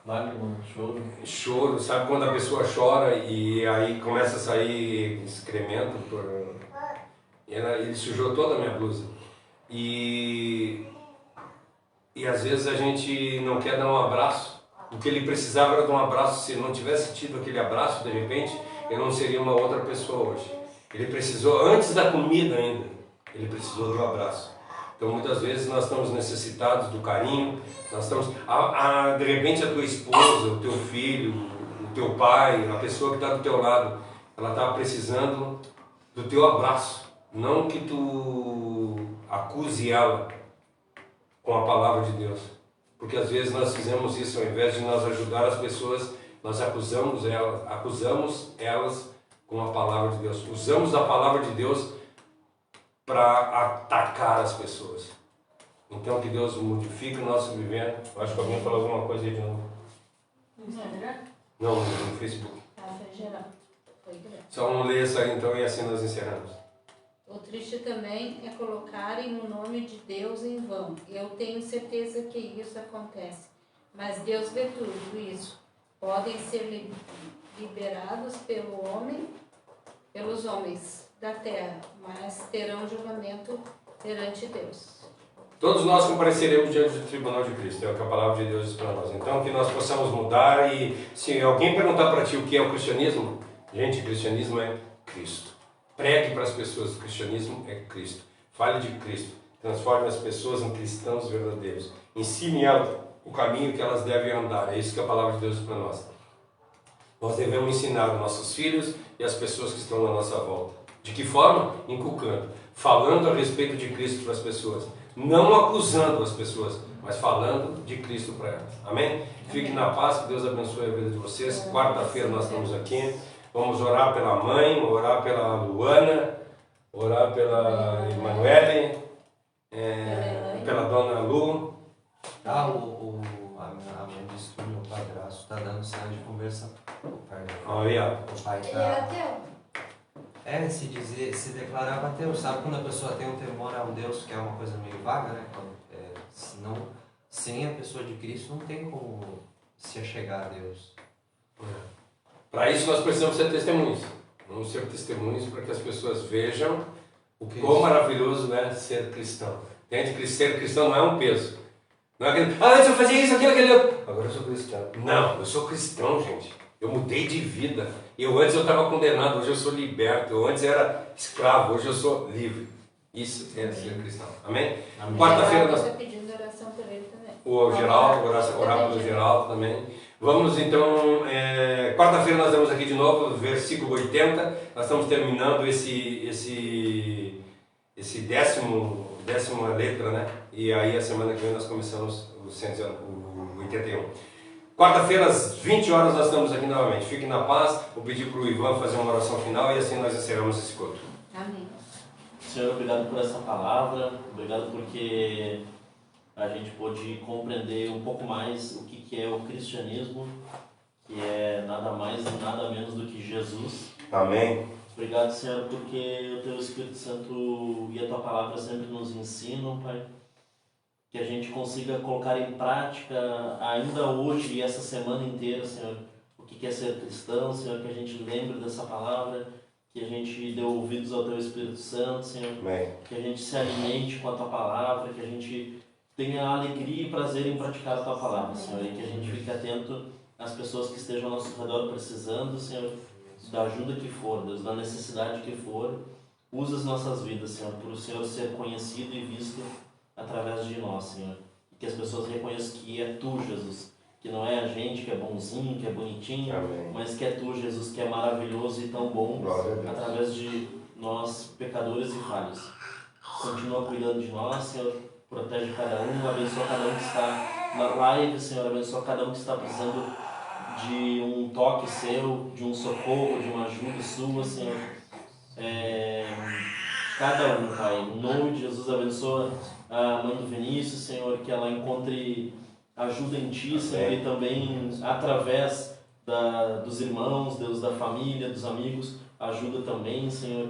Lágrima, choro. Choro, sabe quando a pessoa chora e aí começa a sair excremento? Ele sujou toda a minha blusa. E às vezes a gente não quer dar um abraço. O que ele precisava era de um abraço. Se não tivesse tido aquele abraço, de repente, eu não seria uma outra pessoa hoje. Ele precisou, antes da comida ainda, ele precisou do abraço. Então muitas vezes nós estamos necessitados do carinho, nós estamos, de repente a tua esposa, o teu filho, o teu pai, a pessoa que está do teu lado, ela está precisando do teu abraço. Não que tu acuse ela com a palavra de Deus. Porque às vezes nós fizemos isso, ao invés de nós ajudar as pessoas, nós acusamos elas com a palavra de Deus. Usamos a palavra de Deus para atacar as pessoas. Então que Deus modifique o nosso vivendo. Eu acho que alguém falou alguma coisa aí de novo. No Instagram? Não, no Facebook. Foi geral. Foi grande. Só vamos ler isso aí então e assim nós encerramos. O triste também é colocarem o nome de Deus em vão. Eu tenho certeza que isso acontece. Mas Deus vê tudo isso. Podem ser liberados pelos homens da terra, mas terão julgamento perante Deus. Todos nós compareceremos diante do tribunal de Cristo, é o que a palavra de Deus diz para nós. Então que nós possamos mudar e se alguém perguntar para ti o que é o cristianismo, gente, cristianismo é Cristo. Pregue para as pessoas, o cristianismo é Cristo. Fale de Cristo. Transforme as pessoas em cristãos verdadeiros. Ensine elas o caminho que elas devem andar. É isso que a palavra de Deus diz para nós. Nós devemos ensinar os nossos filhos e as pessoas que estão na nossa volta. De que forma? Inculcando. Falando a respeito de Cristo para as pessoas. Não acusando as pessoas, mas falando de Cristo para elas. Amém? Fique na paz, que Deus abençoe a vida de vocês. Quarta-feira nós estamos aqui. Vamos orar pela mãe, orar pela Luana, orar pela Emanuele, pela dona Lu. A mãe disse que o meu padrasto está dando sinal de conversão. Olha. O pai Ele era tá... ateu? se declarava ateu. Sabe quando a pessoa tem um temor a um Deus que é uma coisa meio vaga, né? Sem a pessoa de Cristo não tem como se achegar a Deus. Para isso nós precisamos ser testemunhos. Vamos ser testemunhos para que as pessoas vejam o quão maravilhoso é ser cristão. Entende que ser cristão não é um peso. Não é aquele, antes eu fazia isso, aquilo, agora eu sou cristão. Não, eu sou cristão, gente. Eu mudei de vida. Antes eu estava condenado, hoje eu sou liberto. Eu antes era escravo, hoje eu sou livre. Isso é ser cristão. Amém? Amém. Quarta-feira nós... nós... Estou pedindo oração por ele também. O Geraldo, orar pelo Geraldo também. Vamos então, quarta-feira nós estamos aqui de novo, versículo 80. Nós estamos terminando esse décima letra, né? E aí a semana que vem nós começamos o 81. Quarta-feira às 20 horas nós estamos aqui novamente. Fiquem na paz. Vou pedir para o Ivan fazer uma oração final e assim nós encerramos esse culto. Amém. Senhor, obrigado por essa palavra. Obrigado porque a gente pôde compreender um pouco mais o que é o cristianismo, que é nada mais e nada menos do que Jesus. Amém. Obrigado, Senhor, porque o Teu Espírito Santo e a Tua Palavra sempre nos ensinam, Pai. Que a gente consiga colocar em prática ainda hoje e essa semana inteira, Senhor, o que é ser cristão, Senhor, que a gente lembre dessa palavra, que a gente dê ouvidos ao Teu Espírito Santo, Senhor. Amém. Que a gente se alimente com a Tua Palavra, que a gente tenha alegria e prazer em praticar a Tua Palavra, Senhor, e que a gente fique atento às pessoas que estejam ao nosso redor precisando, Senhor, da ajuda que for, Deus, da necessidade que for. Usa as nossas vidas, Senhor, para o Senhor ser conhecido e visto através de nós, Senhor. E que as pessoas reconheçam que é Tu, Jesus, que não é a gente que é bonzinho, que é bonitinho, Amém. mas que é Tu, Jesus, que é maravilhoso e tão bom, através de nós, pecadores e falhos. Continua cuidando de nós, Senhor. Protege cada um, abençoa cada um que está na live, Senhor, abençoa cada um que está precisando de um toque seu, de um socorro, de uma ajuda sua, Senhor. Cada um, Pai, em nome de Jesus, abençoa a mãe do Vinícius, Senhor, que ela encontre ajuda em Ti, Senhor, e também através dos irmãos, Deus, da família, dos amigos, ajuda também, Senhor.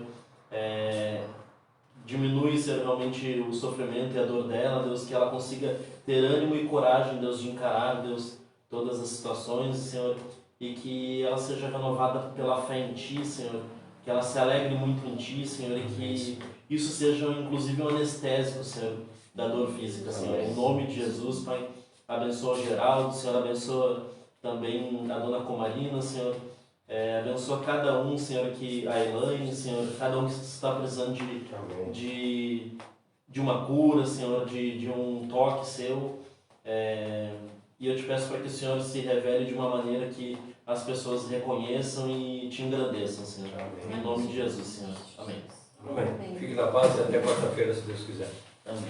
Diminui, Senhor, realmente o sofrimento e a dor dela, Deus, que ela consiga ter ânimo e coragem, Deus, de encarar, Deus, todas as situações, Senhor, e que ela seja renovada pela fé em Ti, Senhor, que ela se alegre muito em Ti, Senhor, e que isso seja inclusive um anestésico, Senhor, da dor física, Senhor. Em nome de Jesus, Pai, abençoa o Geraldo, Senhor, abençoa também a dona Comarina, Senhor, abençoa cada um, Senhor, a Elaine, Senhor, cada um que está precisando de uma cura, Senhor, de um toque Seu, e eu Te peço para que o Senhor se revele de uma maneira que as pessoas reconheçam e Te engrandeçam, Senhor. Amém. Em nome de Jesus, Senhor. Amém. Amém. Fique na paz e até quarta-feira, se Deus quiser. Amém.